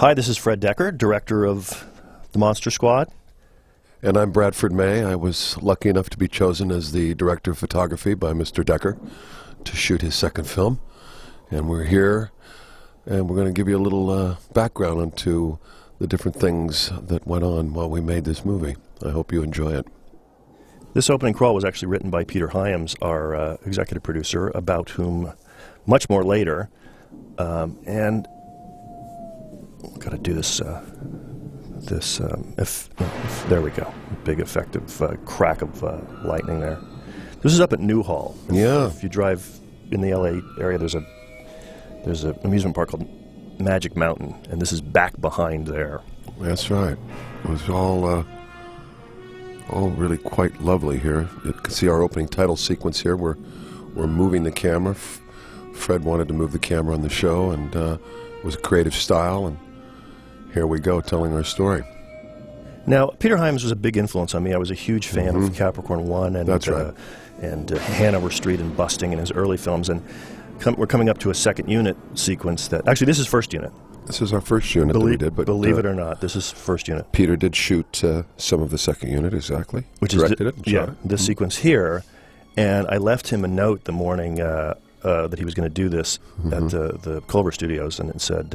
Hi, this is Fred Dekker, director of The Monster Squad. And I'm Bradford May. I was lucky enough to be chosen as the director of photography by Mr. Dekker to shoot his second film. And we're here, and we're going to give you a little background into the different things that went on while we made this movie. I hope you enjoy it. This opening crawl was actually written by Peter Hyams, our executive producer, about whom much more later. And I've got to do this, there we go, big effective crack of lightning there. This is up at Newhall. Yeah. If you drive in the LA area, there's an amusement park called Magic Mountain, and this is back behind there. That's right. It was all really quite lovely here. You can see our opening title sequence here. We're moving the camera. Fred wanted to move the camera on the show, and it was a creative style, and here we go, telling our story. Now, Peter Hyams was a big influence on me. I was a huge fan of Capricorn 1 and, That's right. and Hanover Street and Busting in his early films. And we're coming up to a second unit sequence that... Actually, this is first unit. This is our first unit that we did. But believe it or not, this is first unit. Peter did shoot some of the second unit, exactly. Which directed is it and shot it. This sequence here. And I left him a note the morning... that he was going to do this at the Culver Studios, and it said,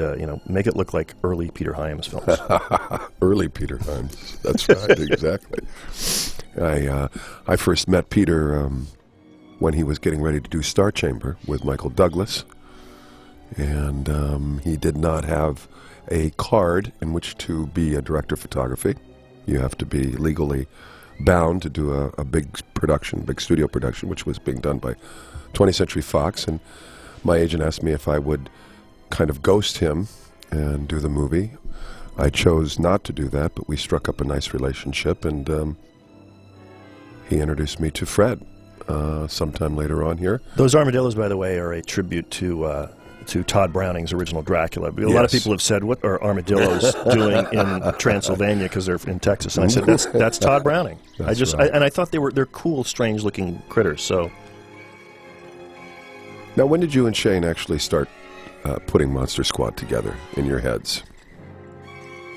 make it look like early Peter Hyams films. Early Peter Hyams. That's right, exactly. I first met Peter when he was getting ready to do Star Chamber with Michael Douglas, and he did not have a card in which to be a director of photography. You have to be legally bound to do a big production, big studio production, which was being done by 20th Century Fox, and my agent asked me if I would kind of ghost him and do the movie. I chose not to do that, but we struck up a nice relationship, and he introduced me to Fred sometime later on here. Those armadillos, by the way, are a tribute to Todd Browning's original Dracula. A lot of people have said, what are armadillos doing in Transylvania because they're in Texas? And I said, that's Todd Browning. That's right. And I thought they're cool, strange-looking critters, so... Now, when did you and Shane actually start putting Monster Squad together in your heads?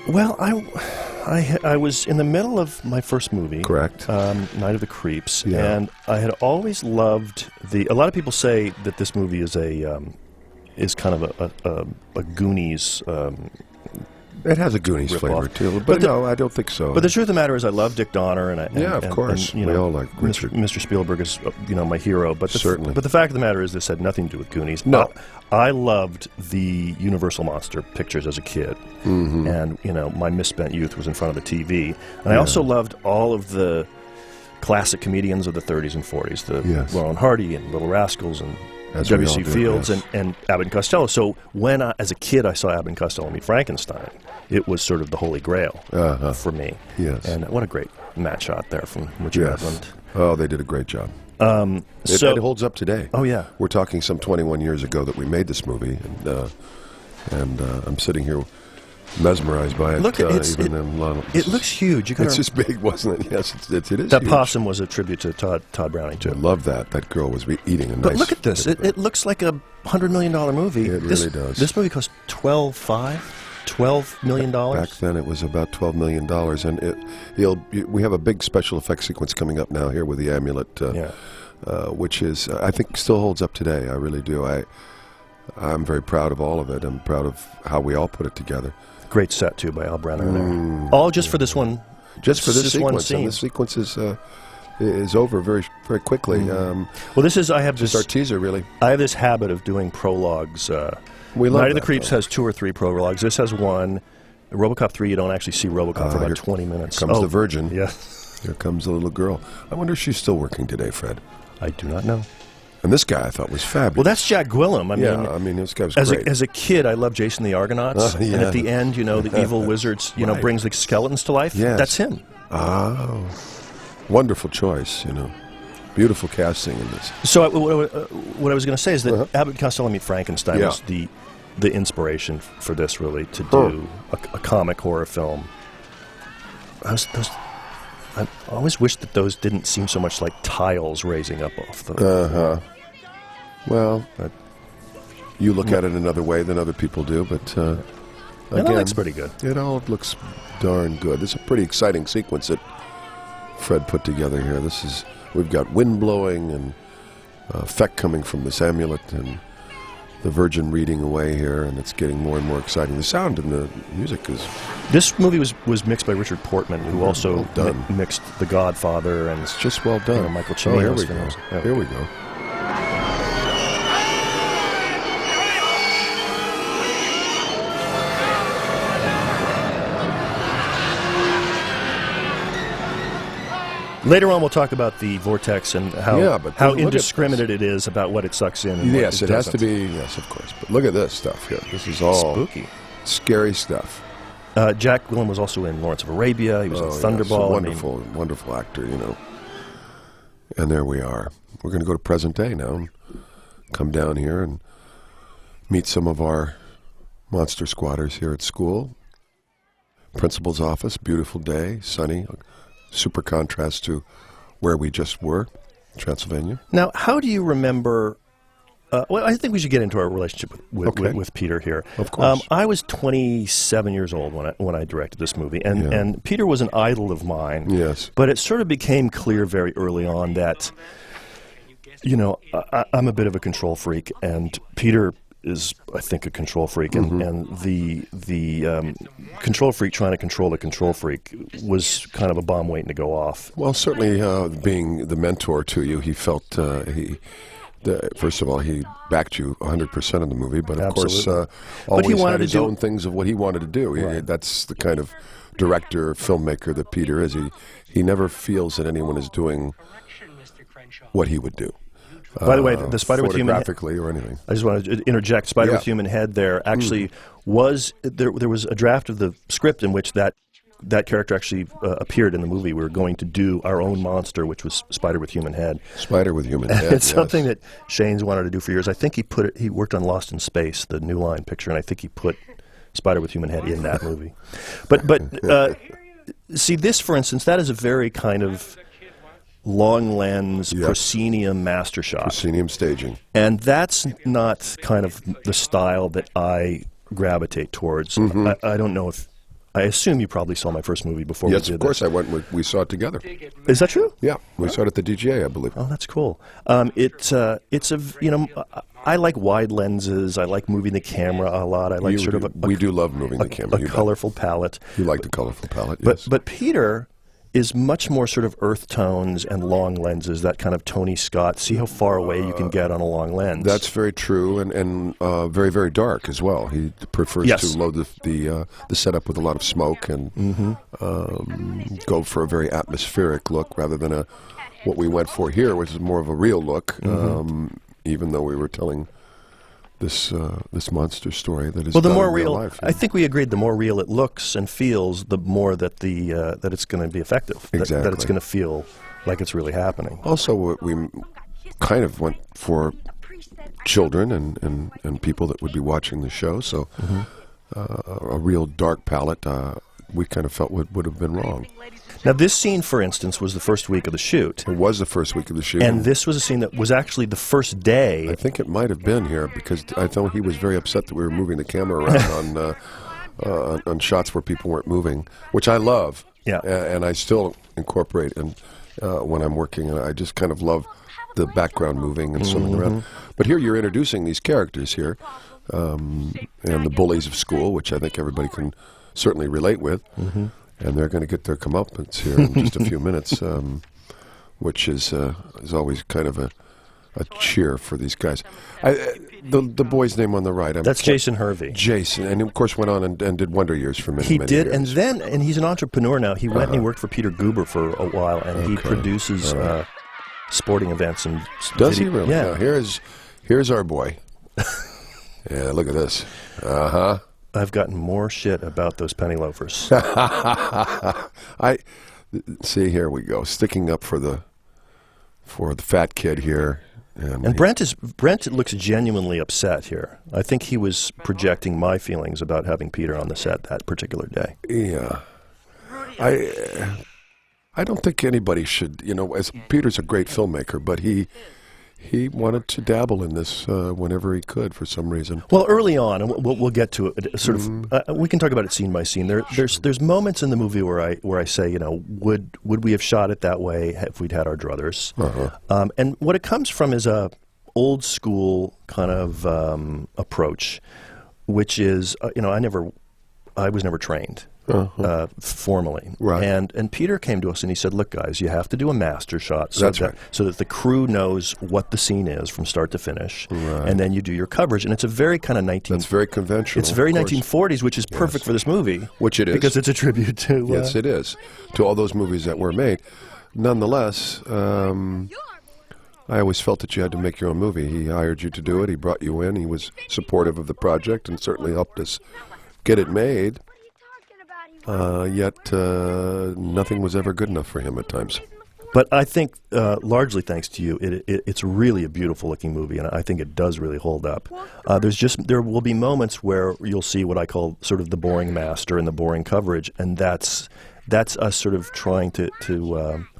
Well, I was in the middle of my first movie. Correct. Night of the Creeps, yeah. And I had always loved a lot of people say that this movie is kind of a Goonies. It has a Goonies flavor too, but no, I don't think so. But the truth of the matter is, I love Dick Donner, of course, and, we all like Richard. Mr. Spielberg is my hero. But certainly. But the fact of the matter is, this had nothing to do with Goonies. No, I loved the Universal monster pictures as a kid, and my misspent youth was in front of the TV, and I also loved all of the classic comedians of the 30s and 40s, the Laurel and Hardy and Little Rascals and W.C. Fields and Abbott and Costello. So when, as a kid, I saw Abbott and Costello meet Frankenstein, it was sort of the holy grail for me. Yes. And what a great matte shot there from Richard Edlund. Oh, they did a great job. It holds up today. Oh, yeah. We're talking some 21 years ago that we made this movie, and I'm sitting here mesmerized by it. Look, it looks huge. It's just big, wasn't it? Yes, it is. That huge. Possum was a tribute to Todd Browning, too. I love that. That girl was eating a nice... But look at this. It looks like a $100 million movie. It really does. This movie cost $12 million. Back then it was about $12 million, and we have a big special effects sequence coming up now here with the amulet, which is, I think, still holds up today. I really do. I'm very proud of all of it. I'm proud of how we all put it together. Great set, too, by Al Brenner. All just for this one. Just for this sequence. One scene. And this sequence is over very, very quickly. Well, this is, I have just our teaser, really. I have this habit of doing prologues. Night of the Creeps has 2 or 3 prologues. This has 1. RoboCop 3, you don't actually see RoboCop for about 20 minutes. Here comes the Virgin. Yeah. Here comes the little girl. I wonder if she's still working today, Fred. I do not know. And this guy I thought was fabulous. Well, that's Jack Gwillem. I mean, this guy was great. As a kid, I loved Jason the Argonauts. And at the end, the evil wizards, brings the skeletons to life. Yes. That's him. Oh. Wonderful choice, Beautiful casting in this. So what I was going to say is that Abbott and Costello Meet Frankenstein was the inspiration for this, really, to do a comic horror film. I always wish that those didn't seem so much like tiles raising up off the... Well, you look at it another way than other people do, but And that looks pretty good. It all looks darn good. It's a pretty exciting sequence that Fred put together here. We've got wind blowing and effect coming from this amulet and the Virgin reading away here, and it's getting more and more exciting. The sound and the music is... This movie was mixed by Richard Portman, who also mixed The Godfather and... It's just well done. Michael Cimino's films. Here we go. Later on, we'll talk about the vortex and how indiscriminate it is about what it sucks in. And yes, it has to be. Yes, of course. But look at this stuff here. This is all spooky, scary stuff. Jack Gwilym was also in Lawrence of Arabia. He was in Thunderball. Wonderful, wonderful actor, And there we are. We're going to go to present day now and come down here and meet some of our monster squatters here at school. Principal's office, beautiful day, sunny. Super contrast to where we just were, Transylvania. Now, how do you remember... well, I think we should get into our relationship with Peter here. Of course. I was 27 years old when I directed this movie, and Peter was an idol of mine. Yes. But it sort of became clear very early on that, I'm a bit of a control freak, and Peter is, I think, a control freak, and the control freak trying to control the control freak was kind of a bomb waiting to go off. Well, certainly being the mentor to you, he felt first of all, he backed you 100% in the movie, but of course always had his own things of what he wanted to do. Right. That's the kind of director, filmmaker that Peter is. He never feels that anyone is doing what he would do. By the way, the Spider with Human Head... Photographically or anything. I just want to interject. Spider with Human Head there actually was... There was a draft of the script in which that character actually appeared in the movie. We were going to do our own monster, which was Spider with Human Head. Spider with Human Head, It's something that Shane's wanted to do for years. I think he worked on Lost in Space, the New Line picture, and I think he put Spider with Human Head in that movie. But see, this, for instance, that is a very kind of... long lens, proscenium master shot. Proscenium staging. And that's not kind of the style that I gravitate towards. I don't know if... I assume you probably saw my first movie before we did Yes, of course I went. We saw it together. Is that true? Yeah, we saw it at the DGA, I believe. Oh, that's cool. It's a... I like wide lenses. I like moving the camera a lot. I like we do love moving the camera. A colorful palette. You like the colorful palette, yes. But Peter... is much more sort of earth tones and long lenses, that kind of Tony Scott. See how far away you can get on a long lens. That's very true, and very, very dark as well. He prefers to load the setup with a lot of smoke and go for a very atmospheric look rather than what we went for here, which is more of a real look, even though we were telling this monster story that is the more real real life. I think we agreed the more real it looks and feels, the more that that it's going to be effective. Exactly. That it's going to feel like it's really happening. Also, we kind of went for children and people that would be watching the show, so a real dark palette we kind of felt would have been wrong. Now, this scene, for instance, was the first week of the shoot. It was the first week of the shoot. And this was a scene that was actually the first day. I think it might have been here because I thought he was very upset that we were moving the camera around on shots where people weren't moving, which I love. Yeah. And I still incorporate when I'm working, and I just kind of love the background moving and swimming around. But here you're introducing these characters here, and the bullies of school, which I think everybody can certainly relate with. And they're going to get their comeuppance here in just a few minutes, which is always kind of a cheer for these guys. The boy's name on the right. That's Jason Hervey. Jason, and of course went on and did Wonder Years for many years. He did, and he's an entrepreneur now. He went and he worked for Peter Guber for a while, and he produces sporting events. And does he really? Yeah. Now, here's our boy. Yeah, look at this. I've gotten more shit about those penny loafers. I see. Here we go, sticking up for the fat kid here. And Brent looks genuinely upset here. I think he was projecting my feelings about having Peter on the set that particular day. Yeah, I don't think anybody should. As Peter's a great filmmaker, but he he wanted to dabble in this whenever he could for some reason. Well, early on, and we'll get to it. Sort of, we can talk about it scene by scene. There's moments in the movie where I say, would we have shot it that way if we'd had our druthers? And what it comes from is a old school kind of approach, which is, I was never trained. Formally. Right. And Peter came to us and he said, look, guys, you have to do a master shot so that the crew knows what the scene is from start to finish. Right. And then you do your coverage. And it's a very kind of That's very conventional. It's very 1940s, which is perfect for this movie. Which it is. Because it's a tribute to... yes, it is. To all those movies that were made. Nonetheless, I always felt that you had to make your own movie. He hired you to do it. He brought you in. He was supportive of the project and certainly helped us get it made. Yet nothing was ever good enough for him at times. But I think, largely thanks to you, it's really a beautiful-looking movie, and I think it does really hold up. There will be moments where you'll see what I call sort of the boring master and the boring coverage, and that's us sort of trying to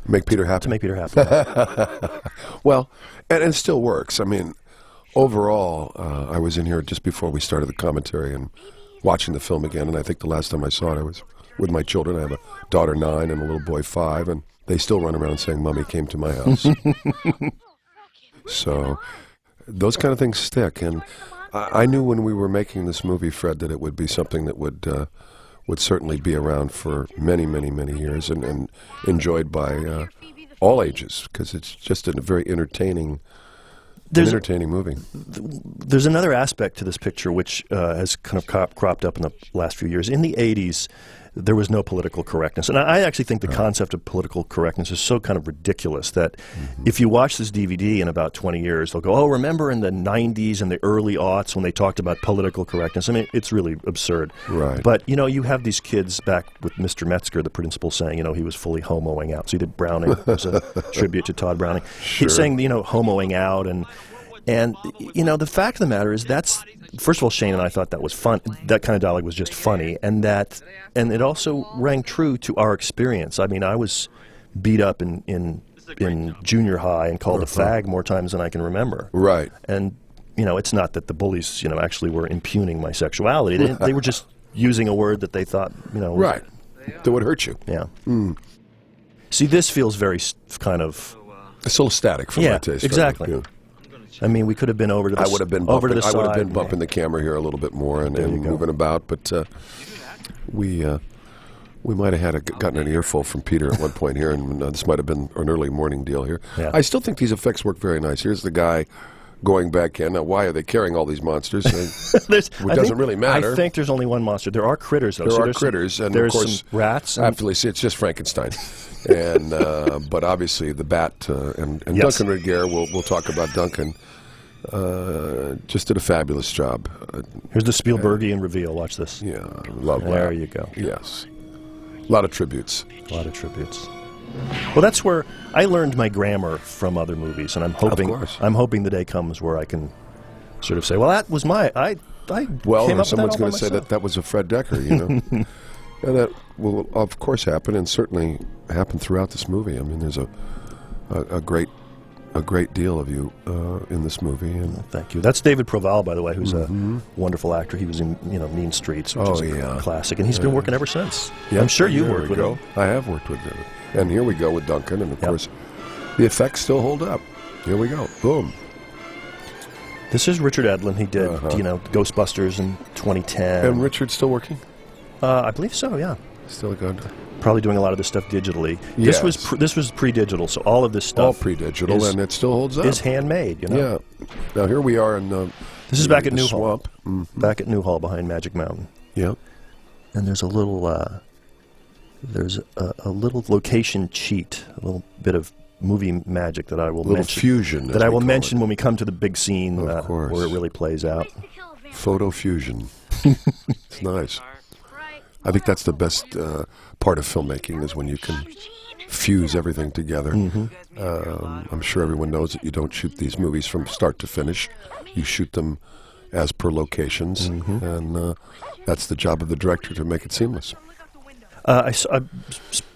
make Peter happy. To make Peter happy. Well, and it still works. I mean, overall, I was in here just before we started the commentary and watching the film again, and I think the last time I saw it, I was with my children. I have a daughter 9 and a little boy 5, and they still run around saying, Mommy came to my house. So those kind of things stick, and I knew when we were making this movie, Fred, that it would be something that would certainly be around for many, many, many years and enjoyed by all ages, because it's just a very entertaining movie. There's another aspect to this picture which has kind of cropped up in the last few years. In the 80s, there was no political correctness. And I actually think the concept of political correctness is so kind of ridiculous that if you watch this DVD in about 20 years, they'll go, oh, remember in the 90s and the early aughts when they talked about political correctness? I mean, it's really absurd. Right. But, you have these kids back with Mr. Metzger, the principal, saying, he was fully homoing out. So he did Browning as a tribute to Todd Browning. Sure. He's saying, homoing out and the fact of the matter is first of all, Shane and I thought that was fun. That kind of dialogue was just funny, and it also rang true to our experience. I mean, I was beat up in junior high and called a fag more times than I can remember. Right. And it's not that the bullies actually were impugning my sexuality. They were just using a word that they thought right, that would hurt you. Yeah. See, this feels very kind of it's a little static for my taste. Exactly. Yeah. I mean, we could have been over to the side. I would have been bumping the camera here a little bit more and moving about, but we might have gotten an earful from Peter at one point here, and this might have been an early morning deal here. Yeah. I still think these effects work very nice. Here's the guy going back in. Now, why are they carrying all these monsters? It doesn't really matter. I think there's only one monster. There are critters, though. There are critters, and there's of course, some rats. Absolutely, it's just Frankenstein. And but obviously the bat and yes. Duncan Regehr. We'll talk about Duncan. Just did a fabulous job. Here's the Spielbergian reveal. Watch this. Yeah, love that. There you go. Yes, a lot of tributes. A lot of tributes. Well, that's where I learned my grammar from other movies, and I'm hoping the day comes where I can sort of say, well, that was my someone's going to say that was a Fred Dekker, and that will of course happen, and certainly happen throughout this movie. I mean, there's a great deal of you in this movie. And thank you. That's David Proval, by the way, who's a wonderful actor. He was in Mean Streets, which is a classic, and he's been working ever since. Yeah, I'm sure you've worked with him. I have worked with him. And here we go with Duncan, and of course, the effects still hold up. Here we go. Boom. This is Richard Edlund. He did, Ghostbusters in 2010. And Richard's still working? I believe so, yeah. Still good. Probably doing a lot of this stuff digitally. Yes. This was pre-digital, so all of this stuff all pre-digital, and it still holds up. Is handmade, Yeah. Now here we are in this is back at Newhall. Swamp. Mm-hmm. Back at Newhall behind Magic Mountain. Yeah. And there's a little location cheat, a little bit of movie magic that I will mention. Fusion. That I will mention when we come to the big scene where it really plays out. Photo fusion. It's nice. I think that's the best part of filmmaking is when you can fuse everything together. Mm-hmm. I'm sure everyone knows that you don't shoot these movies from start to finish. You shoot them as per locations, and that's the job of the director to make it seamless. I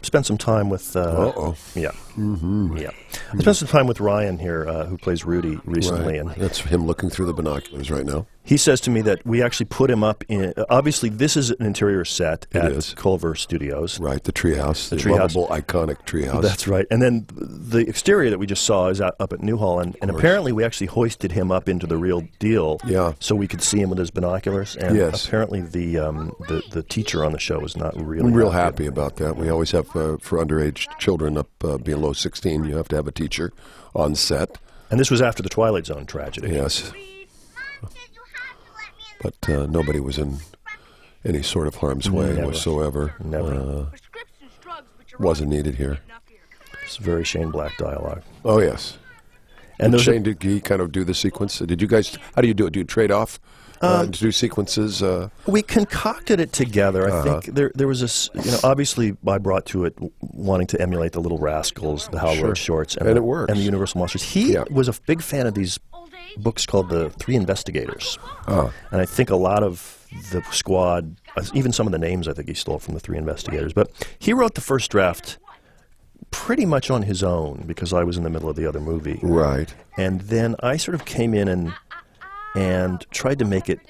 spent some time with. Yeah. Mm-hmm. Yeah. I spent some time with Ryan here, who plays Rudy recently, Right. and That's him looking through the binoculars right now. he says to me that we actually put him up in. Obviously, this is an interior set at Culver Studios. Right, the treehouse, the treehouse. lovable, iconic treehouse. That's right. And then the exterior that we just saw is up at Newhall, and apparently we actually hoisted him up into the real deal, so we could see him with his binoculars. And apparently the teacher on the show was not really real happy about that. We always have for underage children up below 16, you have to have a teacher on set. And this was after the Twilight Zone tragedy. Yes. But nobody was in any sort of harm's way whatsoever. Never. Wasn't needed here. It's very Shane Black dialogue. Oh, yes. And Shane, did he kind of do the sequence? Did you guys, how do you do it? Do you trade off? Do sequences? We concocted it together. I think there was this, obviously I brought to it wanting to emulate the Little Rascals, the Hal Roach shorts, and it works. And the Universal Monsters. He was a big fan of these books called The Three Investigators. And I think a lot of the squad, even some of the names I think he stole from The Three Investigators. But he wrote the first draft pretty much on his own because I was in the middle of the other movie. Right. And then I sort of came in and tried to make it,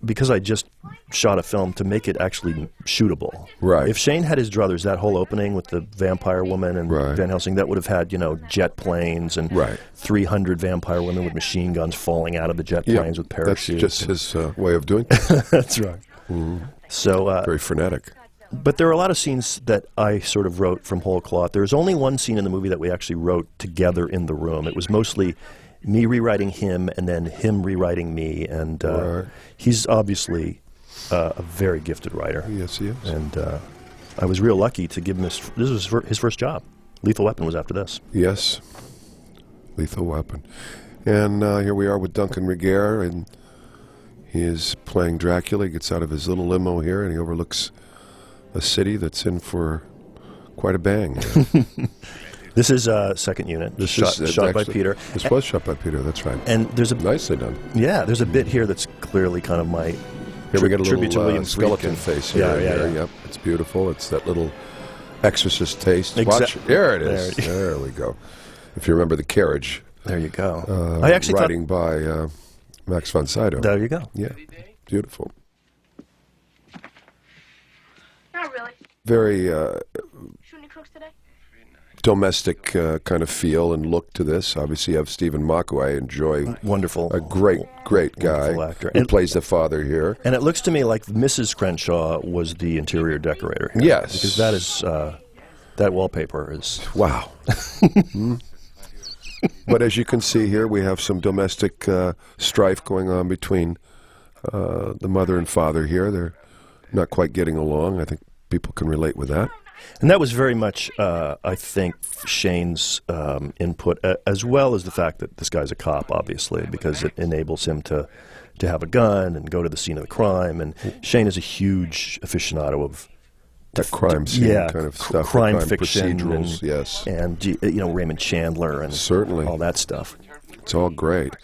because I just shot a film, to make it actually shootable. Right. If Shane had his druthers, that whole opening with the vampire woman and Van Helsing, that would have had, jet planes and 300 vampire women with machine guns falling out of the jet planes with parachutes. That's just his way of doing it. That's right. So very frenetic. But there are a lot of scenes that I sort of wrote from whole cloth. There's only one scene in the movie that we actually wrote together in the room. It was mostly me rewriting him and then him rewriting me. And he's obviously a very gifted writer. Yes, he is. And I was real lucky to give him this was his first job. Lethal Weapon was after this. Yes. Lethal Weapon. And here we are with Duncan Regehr, and he is playing Dracula. He gets out of his little limo here, and he overlooks a city that's in for quite a bang. This is second unit. This shot by Peter. This was shot by Peter. That's right. And there's a nicely done. Yeah, there's a bit here that's clearly kind of my here we get a tribute to little William skeleton Friedkin. face here. Yeah. Yep, it's beautiful. It's that little Exorcist taste. Watch. There it is. There we go. If you remember the carriage. There you go. I actually writing by Max von Sydow. There you go. Yeah, beautiful. Not really. Very Shooting crooks today? domestic kind of feel and look to this. Obviously, you have Stephen Mock, who I enjoy. Wonderful. A great guy. Actor. Who plays the father here. And it looks to me like Mrs. Crenshaw was the interior decorator here. Yes. Because that is, that wallpaper is... Wow. But as you can see here, we have some domestic strife going on between the mother and father here. They're not quite getting along. I think people can relate with that. And that was very much, I think, Shane's input, as well as the fact that this guy's a cop, obviously, because it enables him to have a gun and go to the scene of the crime. And Shane is a huge aficionado of that crime scene kind of stuff, crime fiction, procedurals, yes, and Raymond Chandler and certainly all that stuff. It's all great,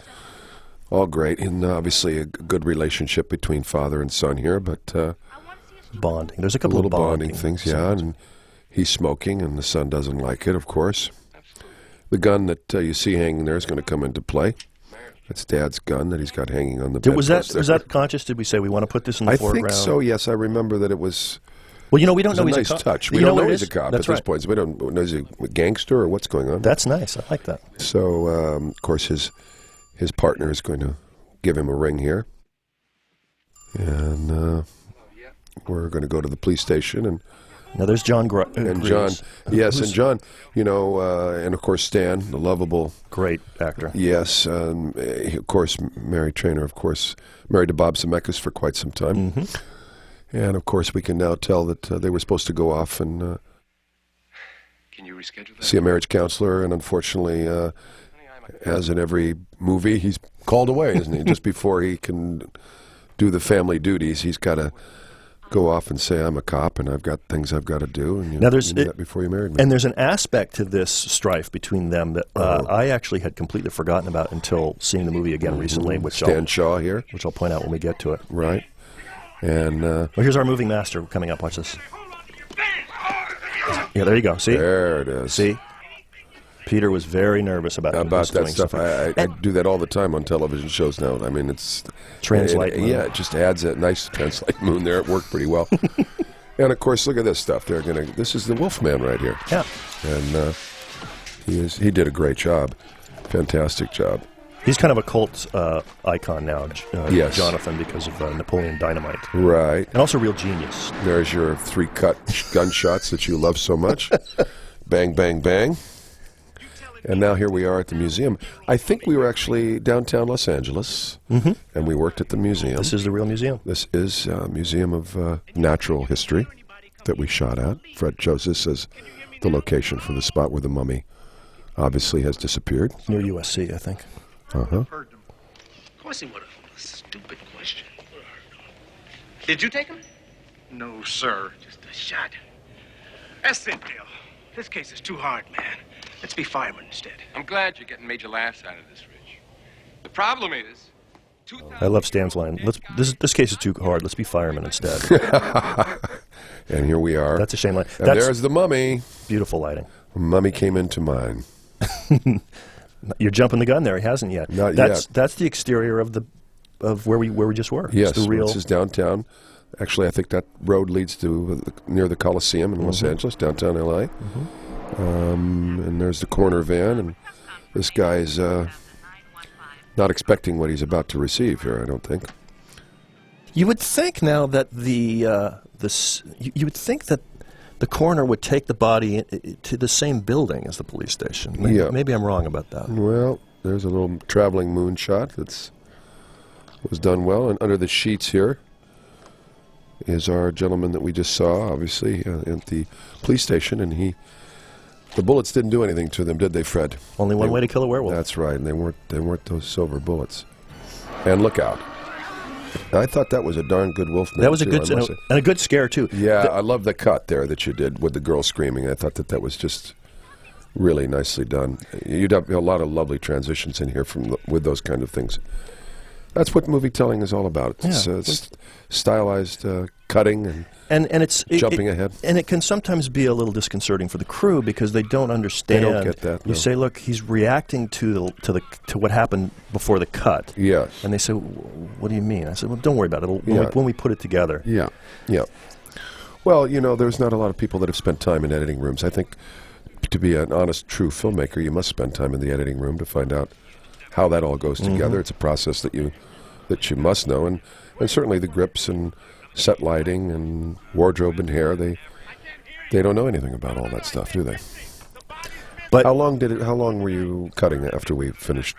and obviously a good relationship between father and son here, but bonding. There's a couple of bonding things, and he's smoking, and the son doesn't like it, of course. The gun that you see hanging there is going to come into play. That's Dad's gun that he's got hanging on the bed. Was that conscious? Did we say we want to put this in the foreground? I think so. Yes, I remember that it was. Well, we don't know he's a nice cop. touch. We don't know he's a cop That's at this point. So we don't know he's a gangster or what's going on. That's nice. I like that. So, of course, his partner is going to give him a ring here, and we're going to go to the police station and. Now there's John and John, yes, and John, and of course Stan, the lovable, great actor. Yes, of course Mary Trainor, of course married to Bob Zemeckis for quite some time, and of course we can now tell that they were supposed to go off and see a marriage counselor, and unfortunately, as in every movie, he's called away, isn't he? Just before he can do the family duties, he's got to go off and say, I'm a cop and I've got things I've got to do. And you knew that before you married me. And there's an aspect to this strife between them that I actually had completely forgotten about until seeing the movie again recently. Which Stan Shaw here. Which I'll point out when we get to it. Right. And well, here's our moving master coming up. Watch this. Yeah, there you go. See? There it is. See? Peter was very nervous about About that doing stuff. I do that all the time on television shows now. I mean, it's... Translate moon. Yeah, it just adds a nice translate moon there. It worked pretty well. And, of course, look at this stuff. This is the Wolfman right here. Yeah. And he did a great job. Fantastic job. He's kind of a cult icon now, Yes. Jonathan, because of Napoleon Dynamite. Right. And also a real genius. There's your 3 cut gunshots that you love so much. Bang, bang, bang. And now here we are at the museum. I think we were actually downtown Los Angeles, and we worked at the museum. This is the real museum. This is a museum of natural history that we shot at. Fred chose this as the location for the spot where the mummy obviously has disappeared. Near USC, I think. Uh-huh. Of course he would have. Stupid question. Did you take him? No, sir. Just a shot. That's it, Bill. This case is too hard, man. Let's be firemen instead. I'm glad you're getting major laughs out of this, Rich. The problem is... I love Stan's line. This case is too hard. Let's be firemen instead. And here we are. That's a shame line. And That's there's the mummy. beautiful lighting. Mummy came into mine. You're jumping the gun there. He hasn't yet. Not yet. That's the exterior of where we just were. Yes, It's the real. this is downtown. Actually, I think that road leads to near the Coliseum in Los Angeles, downtown L.A. And there's the corner van, and this guy's not expecting what he's about to receive here, I don't think. You would think now that you would think that the coroner would take the body to the same building as the police station. Maybe I'm wrong about that. Well, there's a little traveling moon shot that was done well, and under the sheets here is our gentleman that we just saw, obviously, at the police station, and the bullets didn't do anything to them, did they, Fred? Only one way to kill a werewolf. That's right, and they weren't those silver bullets. And look out. I thought that was a darn good Wolfman. That was a good and a good scare too. Yeah, I love the cut there that you did with the girl screaming. I thought that was just really nicely done. You'd have a lot of lovely transitions in here with those kind of things. That's what movie telling is all about. It's stylized cutting and it's jumping ahead. And it can sometimes be a little disconcerting for the crew because they don't understand. They don't get that. You say, "Look, he's reacting to what happened before the cut." Yes. And they say, "What do you mean?" I said, "Well, don't worry about it. When we put it together." Yeah. Yeah. Well, there's not a lot of people that have spent time in editing rooms. I think to be an honest, true filmmaker, you must spend time in the editing room to find out how that all goes together. It's a process that you must know, and certainly the grips and set lighting and wardrobe and hair, they don't know anything about all that stuff, do they? But how long were you cutting after we finished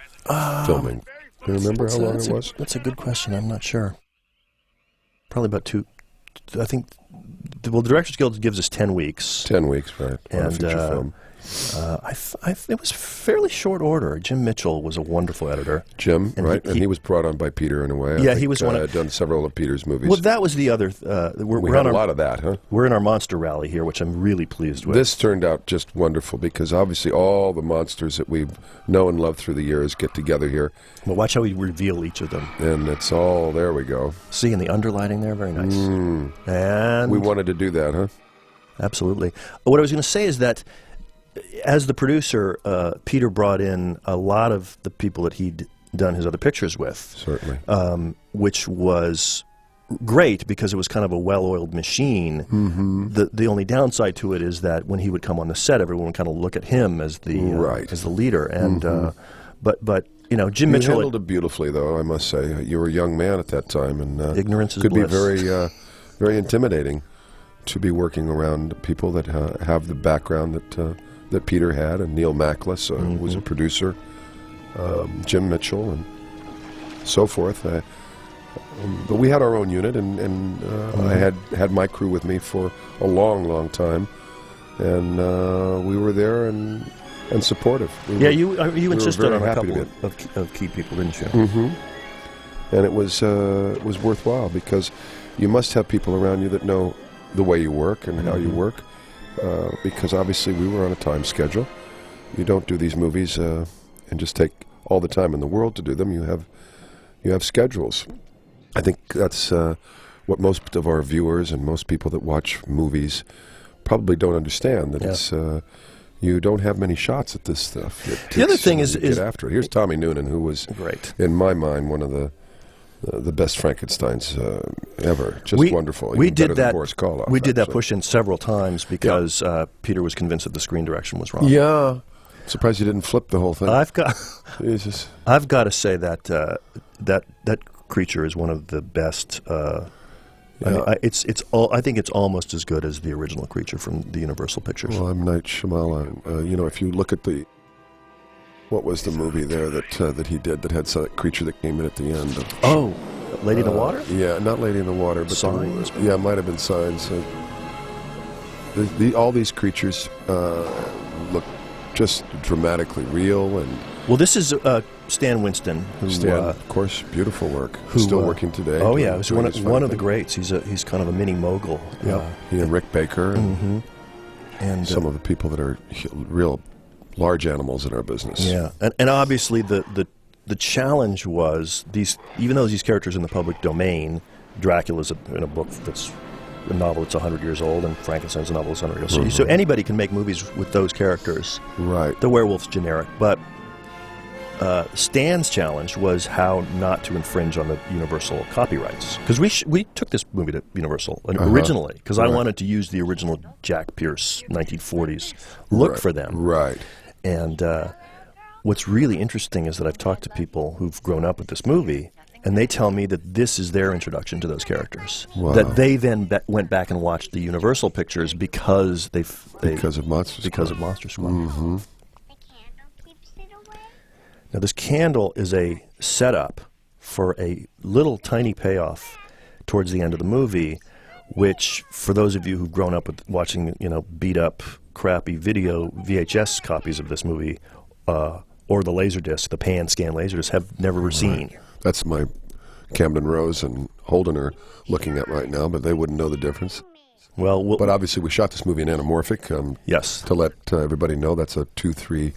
filming? Do you remember how long it was? That's a good question. I'm not sure. Probably about 2. I think. Well, the Directors Guild gives us 10 weeks. 10 weeks, right? On a feature film. It was fairly short order. Jim Mitchell was a wonderful editor. Jim, and right? And he was brought on by Peter in a way. Yeah, he was one of... done several of Peter's movies. Well, that was the other... we had a lot of that, huh? We're in our monster rally here, which I'm really pleased with. This turned out just wonderful because obviously all the monsters that we've known and loved through the years get together here. Well, watch how we reveal each of them. And it's all... There we go. See, and the underlighting there, very nice. And... We wanted to do that, huh? Absolutely. What I was going to say is that as the producer, Peter brought in a lot of the people that he'd done his other pictures with. Certainly. Which was great because it was kind of a well-oiled machine. The only downside to it is that when he would come on the set, everyone would kind of look at him as the leader. And but Jim Mitchell handled it beautifully, though. I must say, you were a young man at that time, and ignorance is could bliss. Be very very intimidating to be working around people that have the background that Peter had, and Neil Mackless was a producer, Jim Mitchell, and so forth. But we had our own unit, and I had my crew with me for a long, long time, and we were there and supportive. You insisted on a couple of key people, didn't you? And it was worthwhile because you must have people around you that know the way you work and how you work, because obviously we were on a time schedule. You don't do these movies and just take all the time in the world to do them. You have schedules. I think that's what most of our viewers and most people that watch movies probably don't understand that it's you don't have many shots at this stuff. The other thing is get after it. Here's Tommy Noonan, who was great in my mind, one of the best Frankensteins ever. Just wonderful. We Even did better than that. Boris Karloff, We did that actually. push in several times because Peter was convinced that the screen direction was wrong. Yeah. Surprised you didn't flip the whole thing. I've got to say that that creature is one of the best. I mean, I think it's almost as good as the original creature from the Universal Pictures. Well, M. Night Shyamalan. You know, if you look at what was the movie there that he did that had that creature that came in at the end? Lady in the Water? Yeah, not Lady in the Water, but Signs? Yeah, it might have been Signs. All these creatures look just dramatically real and. Well, this is Stan Winston, who, of course, beautiful work. Who's still working today. Oh yeah, he's one of the greats. He's kind of a mini mogul. Yeah, he and Rick Baker and some of the people that are real large animals in our business. Yeah, and obviously the challenge was even though these characters are in the public domain, Dracula's in a book that's a novel that's 100 years old, and Frankenstein's a novel that's 100 years old. So anybody can make movies with those characters. Right. The werewolf's generic, but Stan's challenge was how not to infringe on the Universal copyrights. Because we took this movie to Universal originally, because I wanted to use the original Jack Pierce 1940s look for them. Right. And what's really interesting is that I've talked to people who've grown up with this movie, and they tell me that this is their introduction to those characters. Wow. That they then went back and watched the Universal pictures because because of Monster Squad. Because of Monster Squad. Mm-hmm. Now, this candle is a setup for a little tiny payoff towards the end of the movie, which, for those of you who've grown up with watching, beat-up, crappy video VHS copies of this movie, or the Laserdisc, the pan-scan Laserdisc, have never seen. That's my Camden Rose and Holden are looking at right now, but they wouldn't know the difference. Well, but obviously we shot this movie in anamorphic. Yes. To let everybody know, that's a 2:3.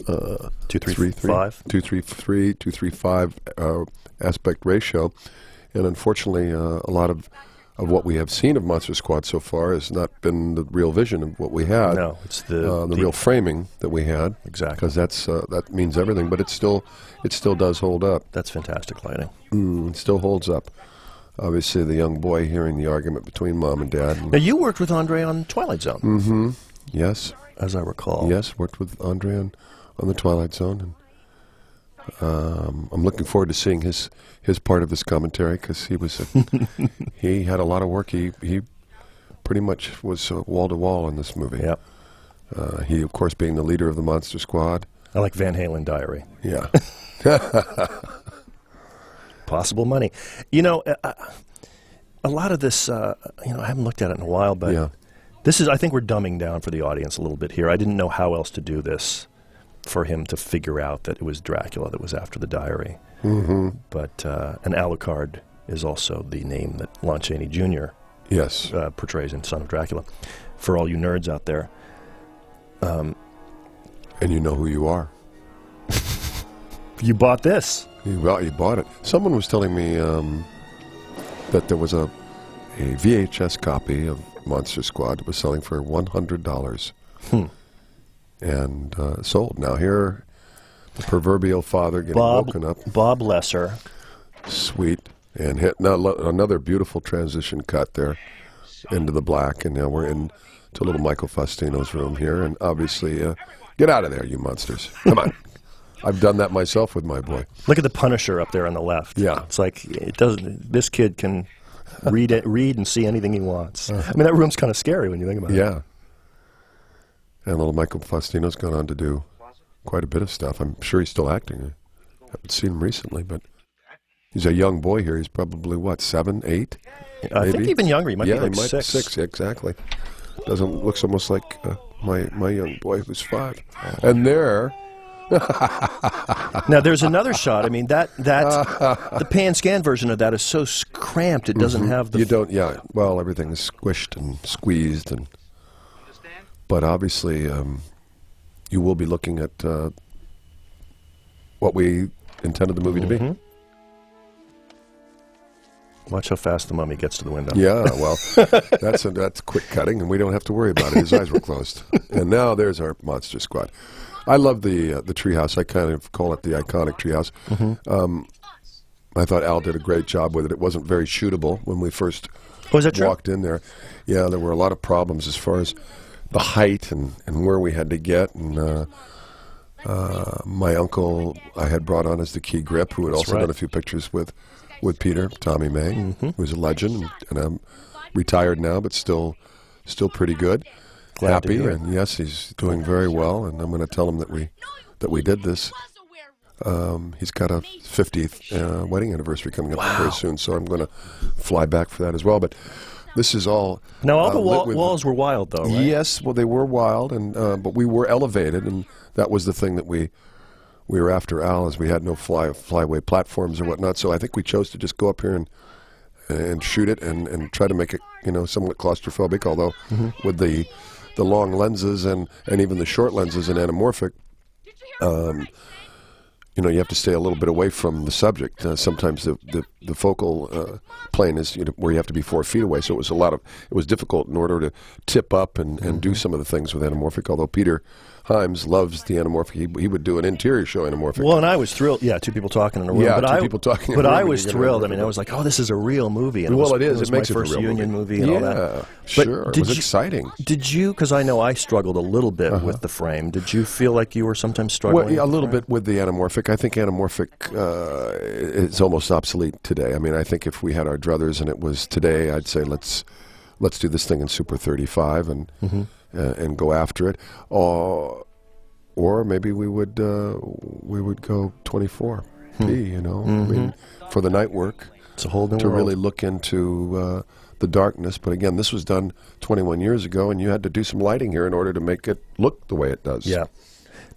2:3:5 aspect ratio, and unfortunately, a lot of what we have seen of Monster Squad so far has not been the real vision of what we had. No, it's the real framing that we had. Exactly, because that means everything. But it still does hold up. That's fantastic lighting. It still holds up. Obviously, the young boy hearing the argument between mom and dad. Now, you worked with Andre on Twilight Zone. Mm-hmm. Yes. As I recall. Yes, worked with Andre on the Twilight Zone, and I'm looking forward to seeing his part of this commentary because he had a lot of work. He pretty much was wall to wall in this movie. Yep. He, of course, being the leader of the Monster Squad. I like Van Halen Diary. Yeah. Possible money. A lot of this. I haven't looked at it in a while, but I think we're dumbing down for the audience a little bit here. I didn't know how else to do this for him to figure out that it was Dracula that was after the diary. Mm-hmm. But and Alucard is also the name that Lon Chaney Jr. Yes portrays in Son of Dracula. For all you nerds out there. And you know who you are. You bought this. You bought it. Someone was telling me that there was a VHS copy of Monster Squad that was selling for $100. And sold. Now here, the proverbial father getting woken up. Bob Lesser. Sweet. And hit another beautiful transition cut there into the black. And now we're into little Michael Faustino's room here. And obviously, get out of there, you monsters. Come on. I've done that myself with my boy. Look at the Punisher up there on the left. Yeah. It's like, this kid can read and see anything he wants. I mean, that room's kind of scary when you think about it. Yeah. And little Michael Faustino's gone on to do quite a bit of stuff. I'm sure he's still acting. I haven't seen him recently, but he's a young boy here. He's probably, 7, 8? I think even younger. He might be like he might 6. 6, exactly. Looks almost like my young boy who's 5. And there... Now, there's another shot. I mean, the pan-scan version of that is so cramped, it doesn't have the... You don't, yeah. Well, everything is squished and squeezed and... But obviously, you will be looking at what we intended the movie to be. Watch how fast the mummy gets to the window. Yeah, well, that's quick cutting, and we don't have to worry about it. His eyes were closed. And now there's our monster squad. I love the treehouse. I kind of call it the iconic treehouse. I thought Al did a great job with it. It wasn't very shootable when we first walked in there. Yeah, there were a lot of problems as far as the height and where we had to get. And my uncle I had brought on as the key grip, who had also done a few pictures with Peter, Tommy May, who's a legend, and I'm retired now, but still pretty good. Happy, and yes, he's doing very well, and I'm going to tell him that we did this. He's got a 50th wedding anniversary coming up very soon, so I'm going to fly back for that as well. But this is all... Now, all the walls were wild, though, right? Yes, well, they were wild, and but we were elevated, and that was the thing that we were after Al, as we had no flyaway platforms or whatnot. So I think we chose to just go up here and shoot it and try to make it, somewhat claustrophobic. Although with the long lenses and even the short lenses in anamorphic, you have to stay a little bit away from the subject. Sometimes the focal plane is where you have to be 4 feet away. So it was difficult in order to tip up and do some of the things with anamorphic. Although Peter Himes loves the anamorphic. He would do an interior show anamorphic. Well, and I was thrilled. Yeah, 2 people talking in a room. Yeah, but 2 people talking in a room. But I was thrilled. I mean, I was like, oh, this is a real movie. And it is. It was makes my first union movie and all that. Yeah, sure. It was exciting. Did you, because I know I struggled a little bit with the frame, did you feel like you were sometimes struggling? Well, yeah, a little bit with the anamorphic. I think anamorphic is almost obsolete today. I mean, I think if we had our druthers and it was today, I'd say let's do this thing in Super 35 and go after it. Or maybe we would go 24p. I mean, for the night work, it's a whole new to world. really look into the darkness. But again, this was done 21 years ago, and you had to do some lighting here in order to make it look the way it does. Yeah.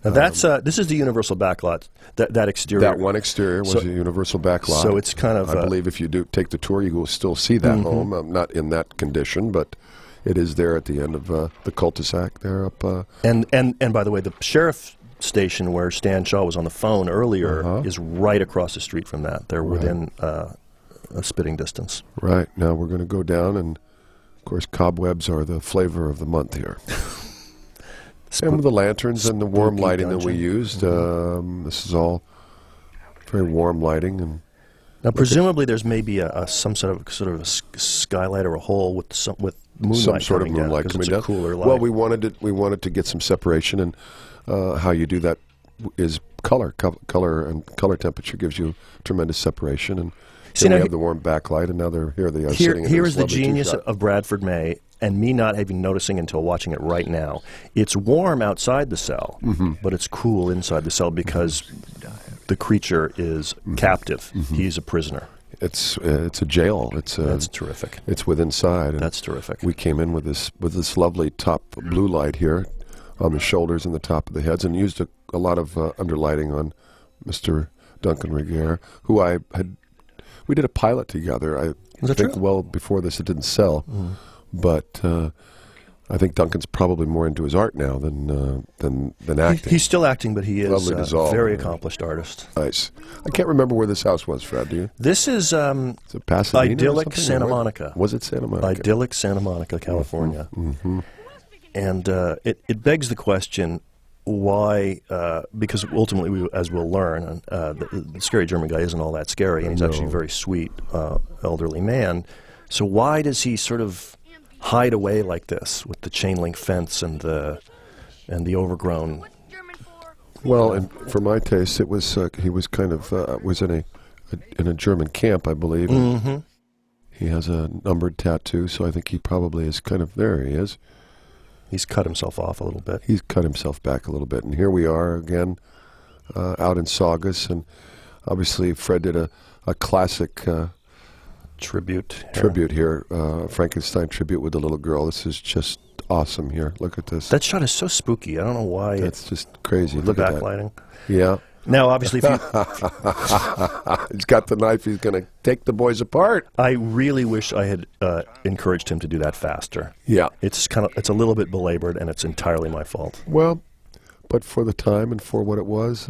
Now this is the universal backlot. That exterior. That one exterior was a universal backlot. So it's kind of. I believe if you do take the tour, you will still see that home. Not in that condition, but it is there at the end of the cul-de-sac there up. And by the way, the sheriff station where Stan Shaw was on the phone earlier is right across the street from that. They're within a spitting distance. Right. Now we're going to go down, and of course, cobwebs are the flavor of the month here. And with the lanterns and the warm lighting that we used, this is all very warm lighting. And now, presumably, there's maybe some sort of a skylight or a hole with moonlight. Some sort of coming moonlight down, coming it's down. A cooler light. Well, we wanted to get some separation, and how you do that is color. Color and color temperature gives you tremendous separation. And we have the warm backlight, and now they are sitting in here this is the lovely genius two-shot. of Bradford May. And me not even noticing until watching it right now. It's warm outside the cell, but it's cool inside the cell because the creature is captive. He's a prisoner. It's a jail. That's terrific. It's with inside. And that's terrific. We came in with this lovely top blue light here on the shoulders and the top of the heads, and used a lot of underlighting on Mr. Duncan Regier, who we did a pilot together. I think true? Well before this, it didn't sell. But I think Duncan's probably more into his art now than acting. He's still acting, but he is a very yeah. accomplished artist. Nice. I can't remember where this house was, Fred. Do you? This is Pasadena idyllic or something? Santa Monica. Was it Santa Monica? Idyllic Santa Monica, California. And it begs the question, why? Because ultimately, as we'll learn, the scary German guy isn't all that scary, and he's actually a very sweet elderly man. So why does he sort of hide away like this with the chain link fence and the overgrown? Well, and for my taste, it was he was kind of was in a German camp, I believe. He has a numbered tattoo, so I think he probably is kind of there. He is. He's cut himself off a little bit. He's cut himself back a little bit, and here we are again out in Saugus, and obviously Fred did a classic. Tribute here, Frankenstein tribute with the little girl. This is just awesome here. Look at this. That shot is so spooky. I don't know why. It's just crazy. Look at that. Backlighting. Yeah. Now, obviously, if you, he's got the knife. He's going to take the boys apart. I really wish I had encouraged him to do that faster. Yeah. It's a little bit belabored, and it's entirely my fault. Well, but for the time and for what it was,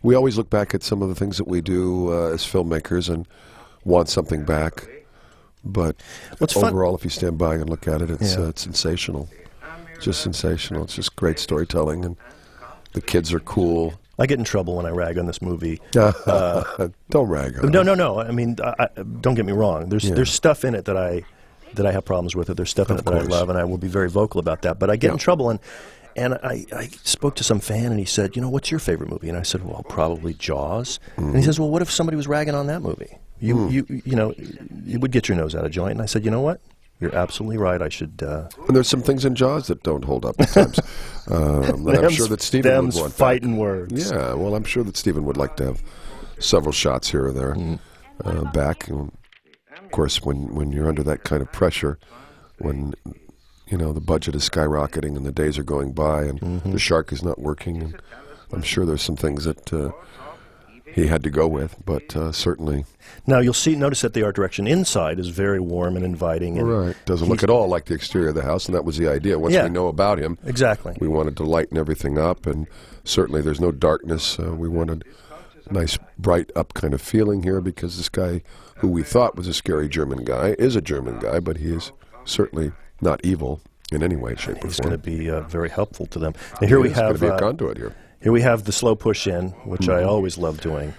we always look back at some of the things that we do as filmmakers and want something back. But What's overall, if you stand by and look at it, it's sensational. Just sensational. It's just great storytelling, and the kids are cool. I get in trouble when I rag on this movie. Don't rag on it. No. I mean, don't get me wrong. There's stuff in it that I have problems with. There's stuff in it that I love, and I will be very vocal about that. But I get in trouble, and I spoke to some fan, and he said, what's your favorite movie? And I said, well, probably Jaws. And he says, well, what if somebody was ragging on that movie? You would get your nose out of joint. And I said, you know what? You're absolutely right. I should. And there's some things in Jaws that don't hold up at times. I'm sure that Stephen would want fighting words. Yeah, well, I'm sure that Stephen would like to have several shots here or there back. And of course, when you're under that kind of pressure, when the budget is skyrocketing and the days are going by and the shark is not working, and I'm sure there's some things that he had to go with, but certainly. Now you'll notice that the art direction inside is very warm and inviting. And right, doesn't look at all like the exterior of the house, and that was the idea. Once we know about him, exactly, we wanted to lighten everything up, and certainly there's no darkness. We wanted a nice, bright up kind of feeling here, because this guy, who we thought was a scary German guy, is a German guy, but he is certainly not evil in any way, shape, or form. He's going to be very helpful to them. And here we have going to be a conduit here. Here we have the slow push in, which I always love doing.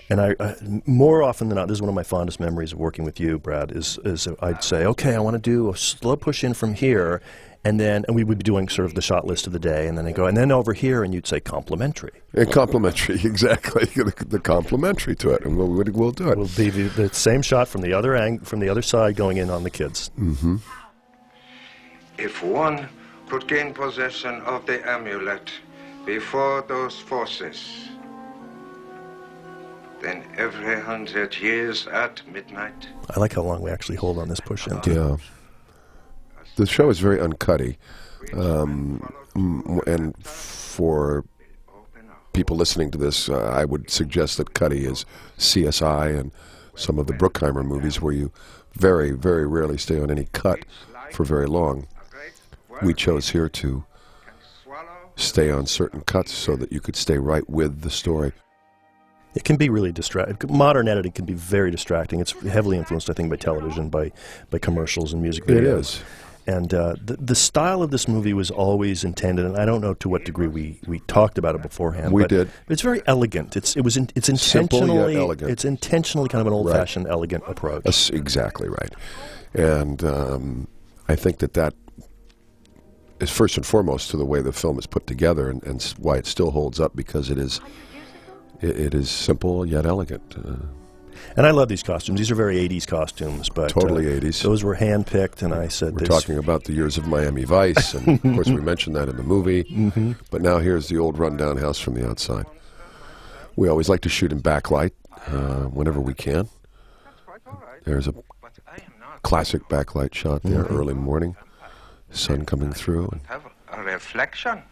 And I more often than not, this is one of my fondest memories of working with you, Brad, is I'd say, okay, I want to do a slow push in from here, and we would be doing sort of the shot list of the day, and then they go, and then over here, and you'd say complimentary. And complimentary, exactly, the complimentary to it, and we'll do it. We'll be the same shot from the other side going in on the kids. Mm-hmm. If one could gain possession of the amulet before those forces, then every 100 years at midnight. I like how long we actually hold on this push in. Yeah. The show is very uncutty. And for people listening to this, I would suggest that cutty is CSI and some of the Bruckheimer movies, where you very, very rarely stay on any cut for very long. We chose here to stay on certain cuts so that you could stay right with the story. It can be really distracting. Modern editing can be very distracting. It's heavily influenced, I think, by television, by commercials and music videos. It is. And the style of this movie was always intended, and I don't know to what degree we talked about it beforehand. We did. It's very elegant. It's intentionally simple yet elegant. It's intentionally kind of an old-fashioned, elegant approach. That's exactly right. And I think that is first and foremost to the way the film is put together, and why it still holds up, because it is simple yet elegant. And I love these costumes. These are very 80s costumes. But totally 80s. Those were hand-picked, and I said... We're talking about the years of Miami Vice, and of course we mentioned that in the movie. Mm-hmm. But now here's the old rundown house from the outside. We always like to shoot in backlight whenever we can. There's a classic backlight shot there, early morning. Sun coming through. Have a reflection.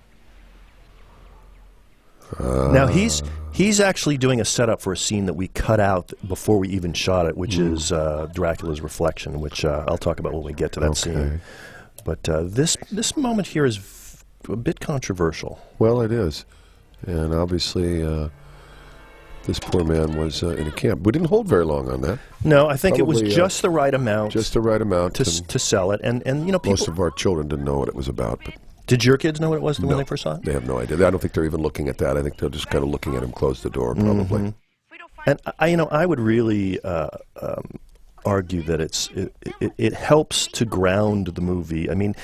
Now he's actually doing a setup for a scene that we cut out before we even shot it, which is Dracula's reflection, which I'll talk about when we get to that scene. But this moment here is a bit controversial. Well, it is, and obviously this poor man was in a camp. We didn't hold very long on that. No, I think probably, it was just the right amount. Just the right amount to sell it, and people, most of our children didn't know what it was about. But did your kids know what it was when they first saw it? They have no idea. I don't think they're even looking at that. I think they're just kind of looking at him close the door, probably. And I would really argue that it helps to ground the movie. I mean,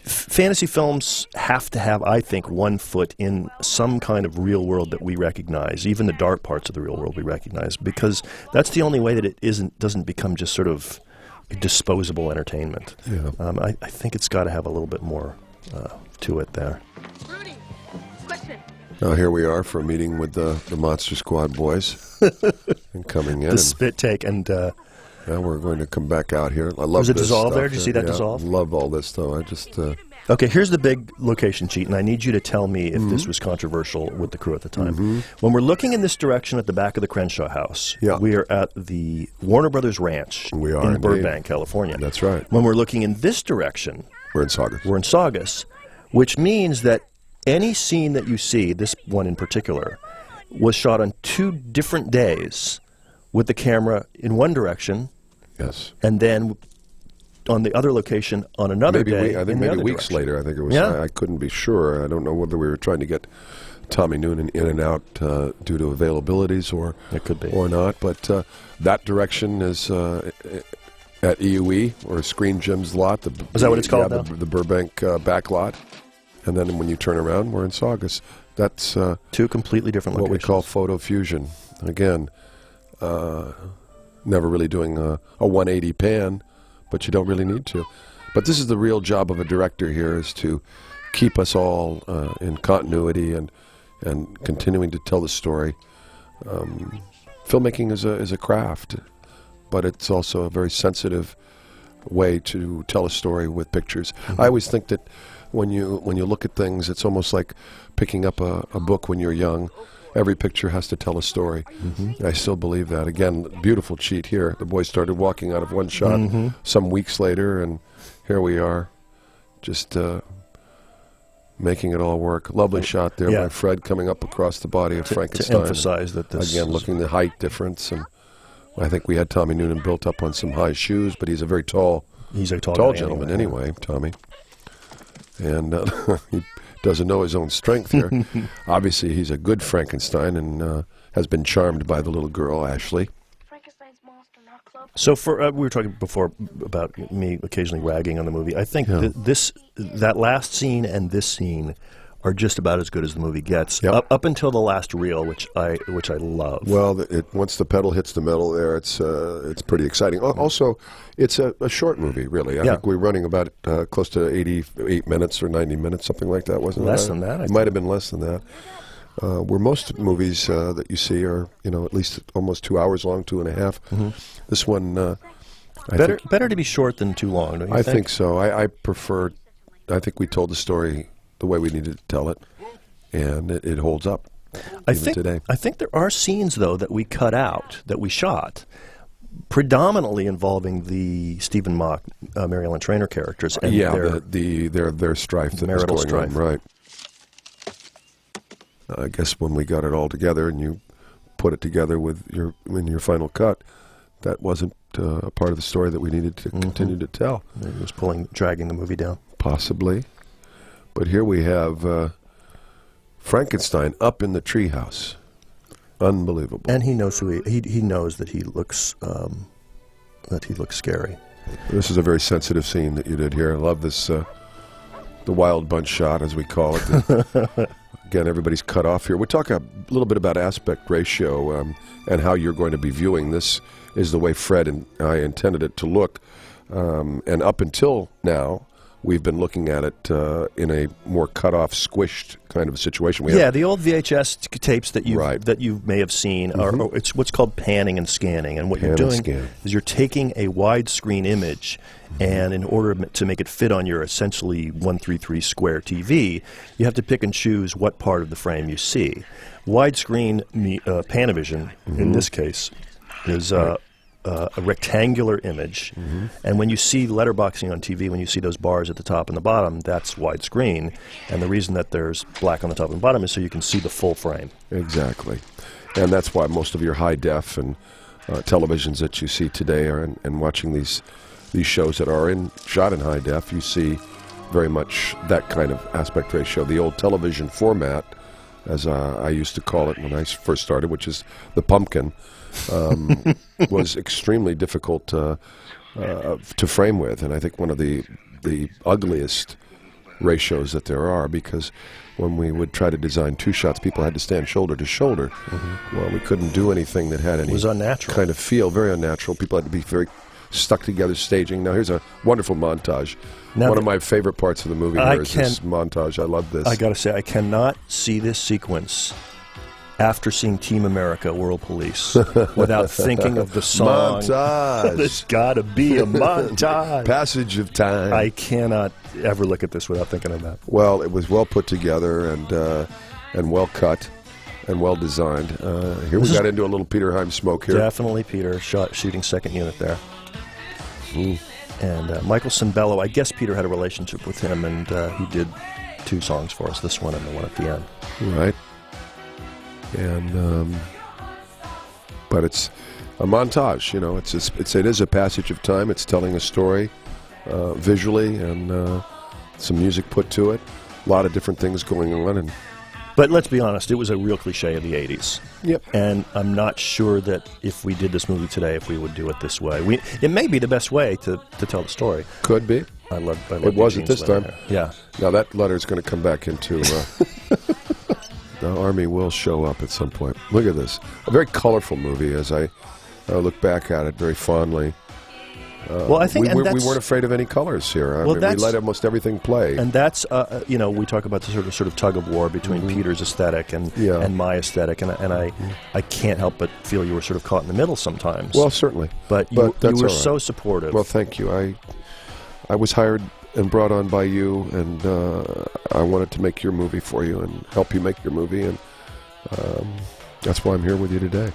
fantasy films have to have, I think, one foot in some kind of real world that we recognize, even the dark parts of the real world we recognize, because that's the only way that it doesn't become just sort of disposable entertainment. Yeah. I think it's got to have a little bit more to it there. Rudy, question. Now here we are for a meeting with the Monster Squad boys, and coming in. The spit take, and now we're going to come back out here. I love was it this dissolve stuff. there? Did you see that dissolve? I love all this, though. I just Okay, here's the big location sheet, and I need you to tell me if this was controversial with the crew at the time. When we're looking in this direction at the back of the Crenshaw house, we are at the Warner Brothers Ranch in Burbank, California. That's right. When we're looking in this direction, we're in Saugus. We're in Saugus, which means that any scene that you see, this one in particular, was shot on 2 different days with the camera in one direction, Yes. and then on the other location on another day. I think in the maybe other weeks direction. later. I think it was. Yeah. I couldn't be sure. I don't know whether we were trying to get Tommy Noonan in and out due to availabilities or It could be. or not. But that direction is at EUE or Screen Gems lot. Is that what it's called now? The Burbank back lot. And then when you turn around, we're in Saugus. That's Two completely different what locations. we call photo fusion. Again, never really doing a 180 pan, but you don't really need to. But this is the real job of a director here, is to keep us all in continuity and continuing to tell the story. Filmmaking is a craft, but it's also a very sensitive way to tell a story with pictures. I always think that when you look at things, it's almost like picking up a book when you're young. Every picture has to tell a story. I still believe that. Again, beautiful cheat here. The boy started walking out of one shot some weeks later, and here we are, just making it all work. Lovely shot there by Fred coming up across the body of Frankenstein. To emphasize that this again, looking the height difference, and I think we had Tommy Noonan built up on some high shoes, but he's a very tall guy gentleman anyway, Tommy. And he doesn't know his own strength here. Obviously, he's a good Frankenstein and has been charmed by the little girl, Ashley. Frankenstein's monster, not club. So for we were talking before about me occasionally ragging on the movie. I think that last scene and this scene are just about as good as the movie gets. Yep. Up until the last reel, which I love. Well, once the pedal hits the metal there, it's pretty exciting. Also, it's a short movie, really. I think we're running about close to 88 minutes or 90 minutes, something like that, wasn't it? Less than that, I It might have been less than that. Where most movies that you see are, at least almost 2 hours long, 2.5. This one, better to be short than too long, don't you I think? think so. I think we told the story the way we needed to tell it, and it holds up even today. I think there are scenes, though, that we cut out, that we shot, predominantly involving the Stephen Mock, Mary Ellen Trainor characters. And their strife that was marital going strife. on, right. I guess when we got it all together and you put it together in your final cut, that wasn't a part of the story that we needed to continue to tell. It was dragging the movie down. Possibly. But here we have Frankenstein up in the treehouse. Unbelievable. And he knows he knows that he looks scary. This is a very sensitive scene that you did here. I love this, the wild bunch shot, as we call it. Again, everybody's cut off here. We'll talk a little bit about aspect ratio and how you're going to be viewing this. Is the way Fred and I intended it to look. And up until now, we've been looking at it in a more cut-off, squished kind of a situation. The old VHS tapes that you may have seen are it's what's called panning and scanning. And what you're doing is you're taking a widescreen image, and in order to make it fit on your essentially 133 square TV, you have to pick and choose what part of the frame you see. Widescreen Panavision, in this case, is a rectangular image, and when you see letterboxing on TV, when you see those bars at the top and the bottom, that's widescreen, and the reason that there's black on the top and bottom is so you can see the full frame. Exactly, and that's why most of your high def and televisions that you see today are and watching these shows that are shot in high def, you see very much that kind of aspect ratio. The old television format, as I used to call it when I first started, which is the pumpkin, was extremely difficult to frame with, and I think one of the ugliest ratios that there are, because when we would try to design two shots, people had to stand shoulder to shoulder. Well, we couldn't do anything that had any was unnatural kind of feel, very unnatural. People had to be very stuck together staging. Now here's a wonderful montage. One of my favorite parts of the movie is this montage. I love this. I gotta say, I cannot see this sequence after seeing Team America, World Police, without thinking of the song. Montage. There's gotta be a montage. Passage of time. I cannot ever look at this without thinking of that. Well, it was well put together and well cut and well designed. Here we got into a little Peter Heim smoke here. Definitely Peter shooting second unit there. And Michael Cimbello, I guess Peter had a relationship with him, and he did two songs for us, this one and the one at the end. Right. And but a montage. You know, it is a passage of time. It's telling a story visually, and some music put to it. A lot of different things going on, and. But let's be honest, it was a real cliche of the 80s. Yep. And I'm not sure that if we did this movie today, if we would do it this way. It may be the best way to tell the story. Could be. I love it wasn't Eugene's this time. letter. Yeah. Now that letter is going to come back into... the Army will show up at some point. Look at this. A very colorful movie as I look back at it very fondly. Well, I think we weren't afraid of any colors here. I mean, we let almost everything play. And that's, we talk about the sort of tug of war between Peter's aesthetic and my aesthetic, and I can't help but feel you were sort of caught in the middle sometimes. Well, certainly. But you were so supportive. Well, thank you. I was hired and brought on by you, and I wanted to make your movie for you and help you make your movie, and that's why I'm here with you today.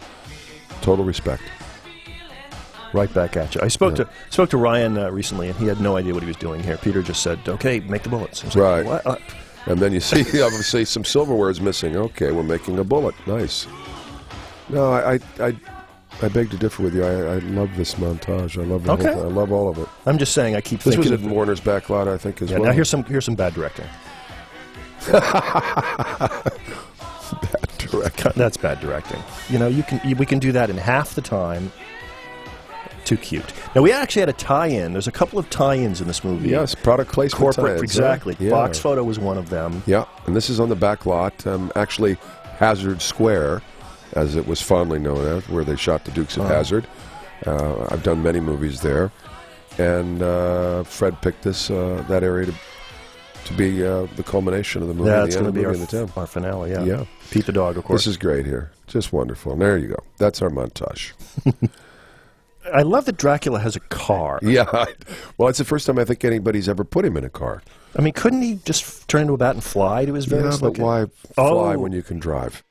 Total respect. Right back at you. I spoke to Ryan recently, and he had no idea what he was doing here. Peter just said, "Okay, make the bullets." I was right. Like, what? And then you see, obviously, some silverware is missing. Okay, we're making a bullet. Nice. No, I beg to differ with you. I love this montage. I love the whole thing. I love all of it. I'm just saying, I keep this thinking... was in Warner's back lot, I think, as well. Now here's some bad directing. Bad directing. That's bad directing. You know, we can do that in half the time. Too cute. Now, we actually had a tie-in. There's a couple of tie-ins in this movie. Yes, product placement tie-ins. Exactly. Yeah. Box Photo was one of them. Yeah, and this is on the back lot, actually Hazard Square, as it was fondly known as, where they shot the Dukes of Hazzard. I've done many movies there, and Fred picked that area to be the culmination of the movie. Yeah, it's going to be our finale, Yeah. Pete the dog, of course. This is great here. Just wonderful. And there you go. That's our montage. I love that Dracula has a car. Yeah. Well, it's the first time I think anybody's ever put him in a car. I mean, couldn't he just turn into a bat and fly to his various but why fly when you can drive?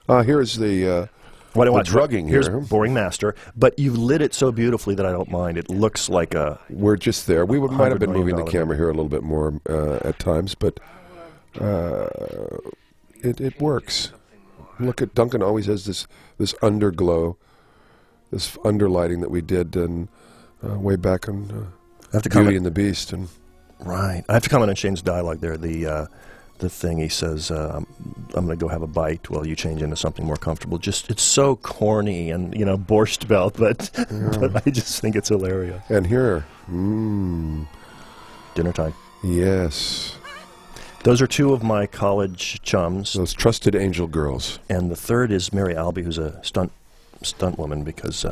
Here's the drugging Here's here. Boring Master, but you lit it so beautifully that I don't mind. It looks like a... We're just there. We might have been moving the $100 camera here a little bit more at times, but it works. Look at Duncan always has this underglow, this underlighting that we did way back on Beauty and the Beast. Right. I have to comment on Shane's dialogue there. The thing he says, I'm going to go have a bite while you change into something more comfortable. It's so corny and, Borscht Belt, but I just think it's hilarious. And here, dinner time. Yes. Those are two of my college chums. Those trusted angel girls. And the third is Mary Albee, who's a stunt woman because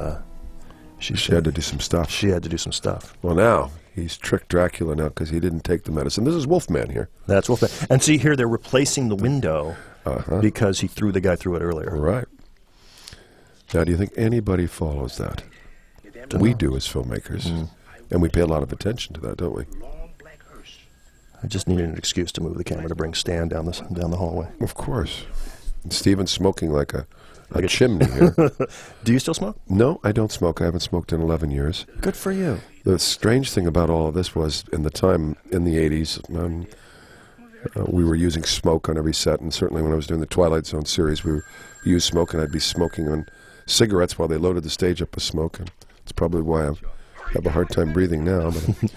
she had to do some stuff. She had to do some stuff. Well, now he's tricked Dracula now because he didn't take the medicine. This is Wolfman here. That's Wolfman. And see here, they're replacing the window because he threw the guy through it earlier. Right. Now, do you think anybody follows that? We do as filmmakers, and we pay a lot of attention to that, don't we? I just needed an excuse to move the camera to bring Stan down the hallway. Of course. And Steven's smoking like a chimney here. Do you still smoke? No, I don't smoke. I haven't smoked in 11 years. Good for you. The strange thing about all of this was, in the time in the 80s, we were using smoke on every set, and certainly when I was doing the Twilight Zone series, we used smoke, and I'd be smoking on cigarettes while they loaded the stage up with smoke. And it's probably why I have a hard time breathing now. But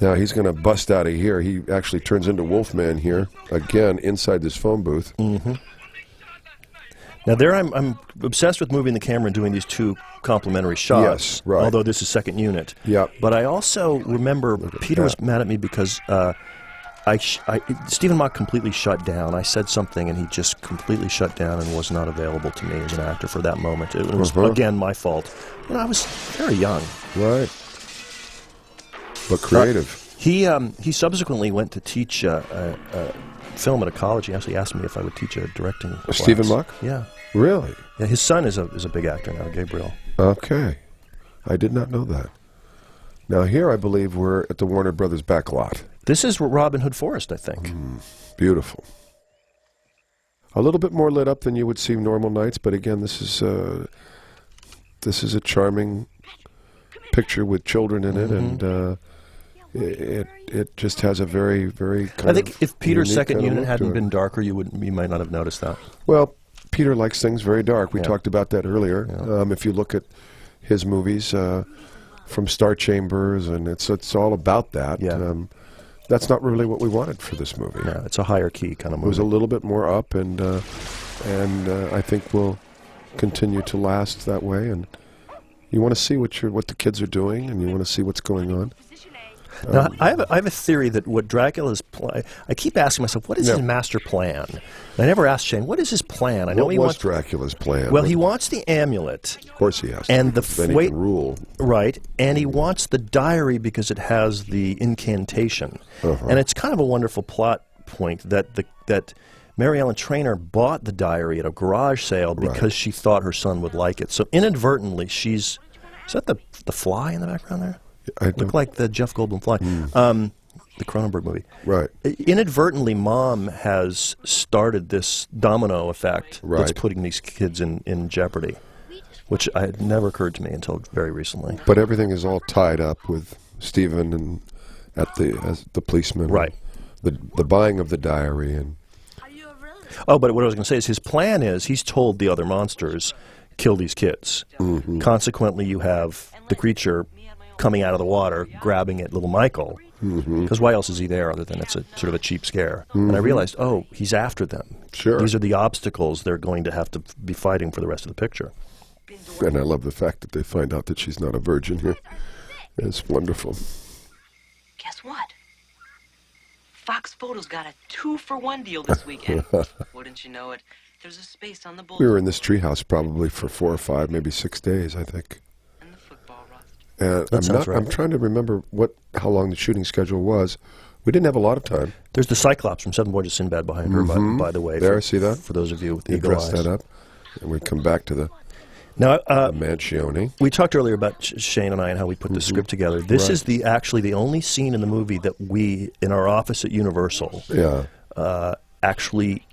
now he's going to bust out of here. He actually turns into Wolfman here, again, inside this phone booth. Mm-hmm. Now there I'm obsessed with moving the camera and doing these two complementary shots. Yes, right. Although this is second unit. Yeah. But I also remember Peter was mad at me because Stephen Mock completely shut down. I said something and he just completely shut down and was not available to me as an actor for that moment. It was, again, my fault. And I was very young. Right. But creative. He subsequently went to teach film at a college. He actually asked me if I would teach a directing class. Stephen Mock? Yeah. Really? Yeah, his son is a big actor now, Gabriel. Okay. I did not know that. Now here I believe we're at the Warner Brothers back lot. This is Robin Hood Forest, I think. Beautiful. A little bit more lit up than you would see normal nights, but again, this is a charming picture with children in it, and it just has a very, very kind I think if Peter's second unit look hadn't been darker, you might not have noticed that. Well, Peter likes things very dark. We talked about that earlier. If you look at his movies from Star Chambers, and it's all about that. Yeah. That's not really what we wanted for this movie. Yeah, it's a higher key kind of movie. It was a little bit more up, and I think we'll continue to last that way. And you want to see what the kids are doing, and you want to see what's going on. Now, I have a theory that what Dracula's I keep asking myself, what is his master plan? And I never asked Shane, what is his plan? I know what he was wants Dracula's plan? Well, he wants the amulet. Of course he has. And then he can rule. Right, and he wants the diary because it has the incantation. And it's kind of a wonderful plot point that Mary Ellen Trainor bought the diary at a garage sale because she thought her son would like it. So inadvertently, is that the fly in the background there? Look like the Jeff Goldblum fly. The Cronenberg movie. Right. Inadvertently, Mom has started this domino effect that's putting these kids in jeopardy, which had never occurred to me until very recently. But everything is all tied up with Stephen and as the policeman. Right. The buying of the diary. And Oh, but what I was going to say is his plan is he's told the other monsters, kill these kids. Consequently, you have the creature coming out of the water, grabbing at little Michael. Because why else is he there other than it's a sort of a cheap scare? And I realized, he's after them. Sure. These are the obstacles they're going to have to be fighting for the rest of the picture. And I love the fact that they find out that she's not a virgin here. It's wonderful. Guess what? Fox Photos got a 2-for-1 deal this weekend. Wouldn't you know it? There's a space on the bulletin. We were in this treehouse probably for 4 or 5, maybe 6 days, I think. And the football roster. I'm trying to remember how long the shooting schedule was. We didn't have a lot of time. There's the Cyclops from Seven Voyages of Sinbad behind her, by the way. There, see that? For those of you with You eagle eyes. dressed that up. And we come back to the Manchione. We talked earlier about Shane and I and how we put the script together. This is actually the only scene in the movie that we, in our office at Universal, actually,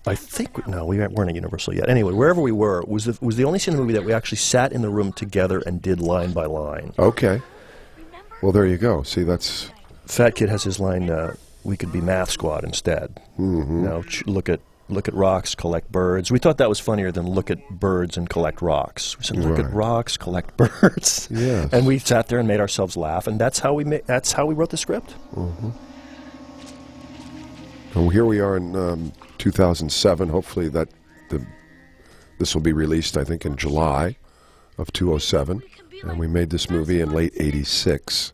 I think, no, we weren't at Universal yet. Anyway, wherever we were, was the only scene in the movie that we actually sat in the room together and did line by line. Okay. Well, there you go. See, that's... Fat Kid has his line, we could be Math Squad instead. Now, look at rocks, collect birds. We thought that was funnier than look at birds and collect rocks. We said, look at rocks, collect birds. Yes. And we sat there and made ourselves laugh, and that's how we wrote the script. Well, here we are in 2007. Hopefully this will be released, I think, in July of 2007. And we made this movie in late 86.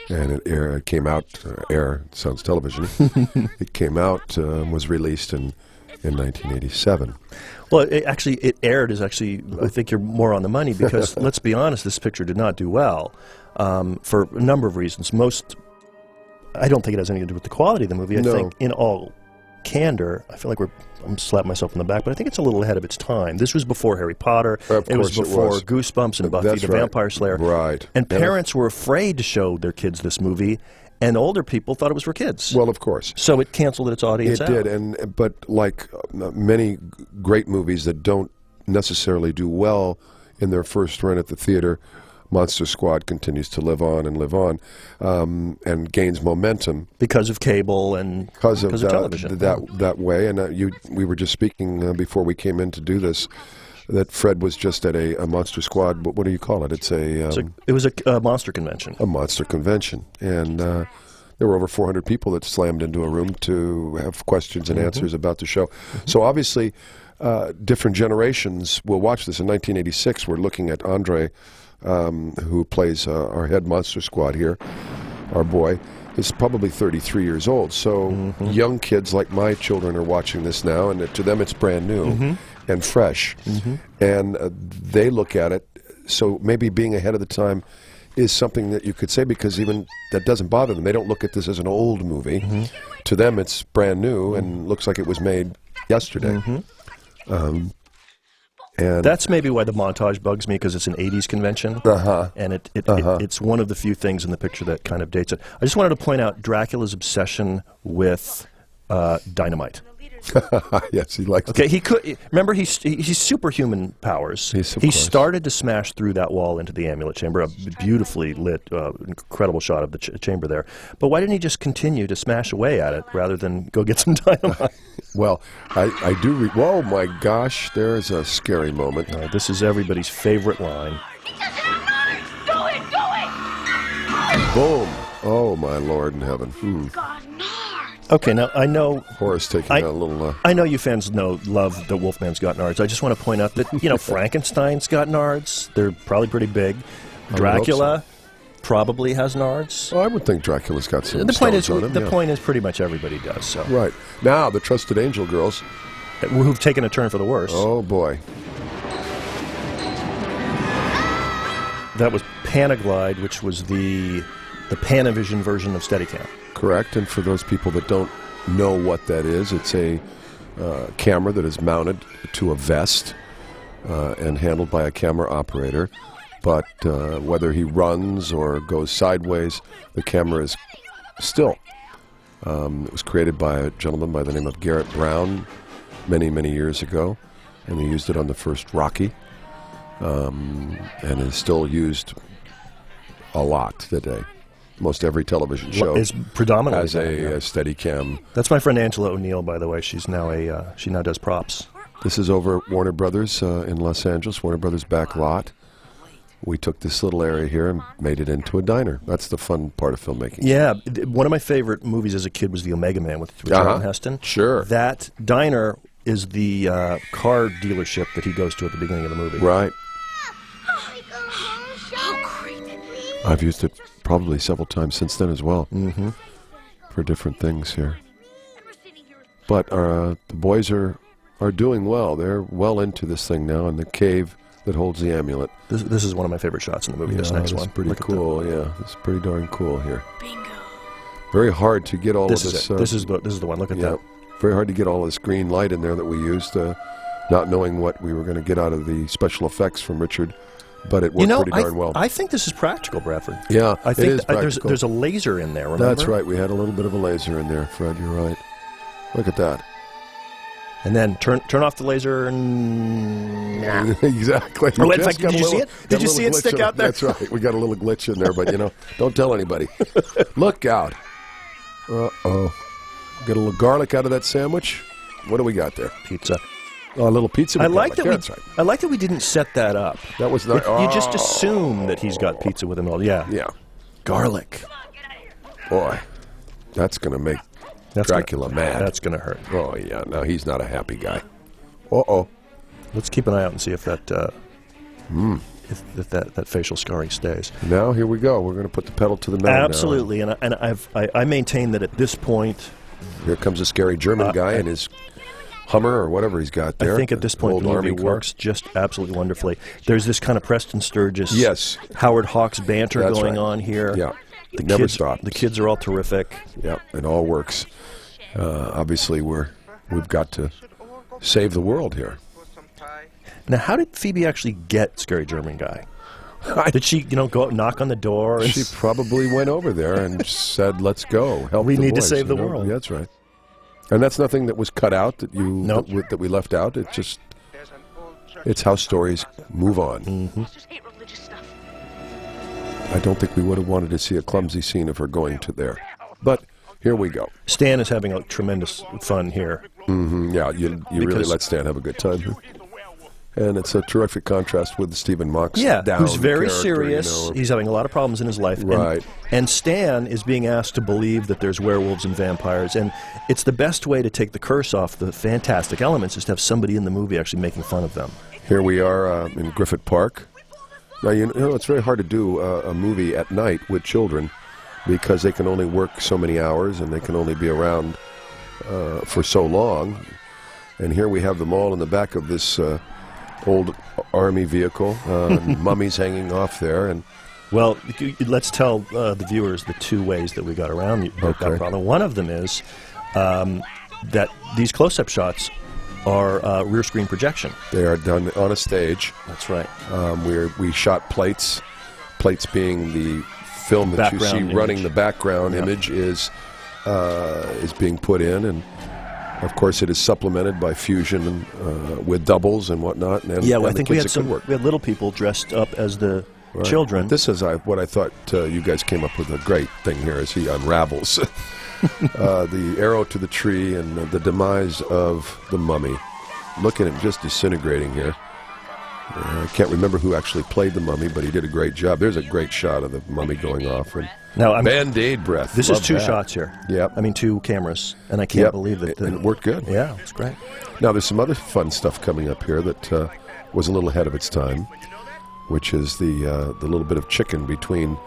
And it came out, sounds television. It came out, was released in 1987. Well, it aired is actually, I think you're more on the money because, let's be honest, this picture did not do well for a number of reasons. I don't think it has anything to do with the quality of the movie. I think in all candor, I feel like I'm slapping myself in the back, but I think it's a little ahead of its time. This was before Harry Potter. Of it was course before it was. Goosebumps and Buffy the Vampire Slayer. Right. And parents were afraid to show their kids this movie, and older people thought it was for kids. Well, of course. So it canceled its audience out. It did, but like many great movies that don't necessarily do well in their first run at the theater, Monster Squad continues to live on and gains momentum because of cable and because of television. That way, and we were just speaking before we came in to do this that Fred was just at a Monster Squad. What do you call it? It was a monster convention. A monster convention, and there were over 400 people that slammed into a room to have questions and answers about the show. So obviously, different generations will watch this. In 1986, we're looking at Andre. Who plays our head Monster Squad here, our boy, is probably 33 years old. So young kids like my children are watching this now, and to them it's brand new and fresh. And they look at it, so maybe being ahead of the time is something that you could say, because even that doesn't bother them. They don't look at this as an old movie. To them it's brand new and looks like it was made yesterday. And that's maybe why the montage bugs me, because it's an 80s convention, and it's one of the few things in the picture that kind of dates it. I just wanted to point out Dracula's obsession with dynamite. Yes, he likes. Okay, he could. Remember, he's superhuman powers. He started to smash through that wall into the amulet chamber. A beautifully lit, incredible shot of the chamber there. But why didn't he just continue to smash away at it rather than go get some dynamite? Well, I do. Whoa, my gosh! There's a scary moment. This is everybody's favorite line. Boom! Oh my Lord in heaven! God, nards. Okay, now I know Horace taking a little. I know you fans love that Wolfman's got nards. I just want to point out that Frankenstein's got nards. They're probably pretty big. Dracula probably has nards. Oh, I would think Dracula's got some. The point is, on him, the point is, pretty much everybody does. So right now, the Trusted Angel girls, who've taken a turn for the worse. Oh boy. That was Panaglide, which was the Panavision version of Steadicam. Correct, and for those people that don't know what that is, it's a camera that is mounted to a vest and handled by a camera operator. But whether he runs or goes sideways, the camera is still. It was created by a gentleman by the name of Garrett Brown many, many years ago, and they used it on the first Rocky, and is still used a lot today. Most every television show is predominantly has a Steadicam. That's my friend Angela O'Neill, by the way. She's now she now does props. This is over at Warner Brothers in Los Angeles, Warner Brothers back lot. We took this little area here and made it into a diner. That's the fun part of filmmaking. Yeah, one of my favorite movies as a kid was The Omega Man with Charlton Heston. Sure. That diner is the car dealership that he goes to at the beginning of the movie. Right. Oh, creepy. I've used it probably several times since then as well, for different things here. But the boys are doing well. They're well into this thing now in the cave that holds the amulet. This is one of my favorite shots in the movie. This next one, pretty cool. Yeah, it's pretty darn cool here. Bingo. Very hard to get all of this. This is the one. Look at that. Very hard to get all this green light in there that we used, not knowing what we were going to get out of the special effects from Richard. But it worked pretty darn well. I think this is practical, Bradford. Yeah, I think it is practical. there's a laser in there. Remember? That's right. We had a little bit of a laser in there, Fred. You're right. Look at that. And then turn off the laser and... Exactly. Oh, in fact, did you see it? Did you see it stick out there? That's right. We got a little glitch in there, but, don't tell anybody. Look out. Uh-oh. Get a little garlic out of that sandwich. What do we got there? Pizza. Oh, a little pizza with I like garlic. that I like that we didn't set that up. That was not... You just assume that he's got pizza with him all. Yeah. Yeah. Garlic. Boy, that's going to make Dracula mad. That's going to hurt. Oh, yeah. No, he's not a happy guy. Uh-oh. Let's keep an eye out and see if that if that facial scarring stays. Now, here we go. We're going to put the pedal to the metal. Absolutely. Now. And I maintain that at this point... Here comes a scary German guy and his Hummer or whatever he's got there. I think at this point the movie works just absolutely wonderfully. There's this kind of Preston Sturges, Howard Hawks banter going on here. Yeah, never stopped. The kids are all terrific. Yeah, it all works. Obviously, we've got to save the world here. Now, how did Phoebe actually get Scary German Guy? Did she, go up, knock on the door? She probably went over there and said, "Let's go. Help we the need boys, to save the world." Yeah, that's right. And that's nothing that was cut out that that we left out. It's just it's how stories move on. Mm-hmm. I don't think we would have wanted to see a clumsy scene of her going to there, but here we go. Stan is having a tremendous fun here. Mm-hmm. Yeah, you really let Stan have a good time here. And it's a terrific contrast with Stephen Mock's who's very serious. He's having a lot of problems in his life. Right. And Stan is being asked to believe that there's werewolves and vampires. And it's the best way to take the curse off the fantastic elements is to have somebody in the movie actually making fun of them. Here we are in Griffith Park. Now, it's very hard to do a movie at night with children because they can only work so many hours and they can only be around for so long. And here we have them all in the back of this... old army vehicle, mummies hanging off there, and well, let's tell the viewers the two ways that we got around that problem. One of them is that these close-up shots are rear screen projection. They are done on a stage. That's right. We shot plates being the film that you see running the background image is being put in, and Of course, it is supplemented by fusion with doubles and whatnot. And, Yeah, well, and I think the we kids had that could work. we had little people dressed up as the children. This is what I thought you guys came up with a great thing here as he unravels the arrow to the tree and the demise of the mummy. Look at him just disintegrating here. I can't remember who actually played the mummy, but he did a great job. There's a great shot of the mummy going off. And Now, Band-Aid breath. This Love is two that. shots here. Yep. I mean, 2 cameras, and I can't believe that. And it worked good. Yeah, it's great. Now, there's some other fun stuff coming up here that was a little ahead of its time, which is the little bit of chicken between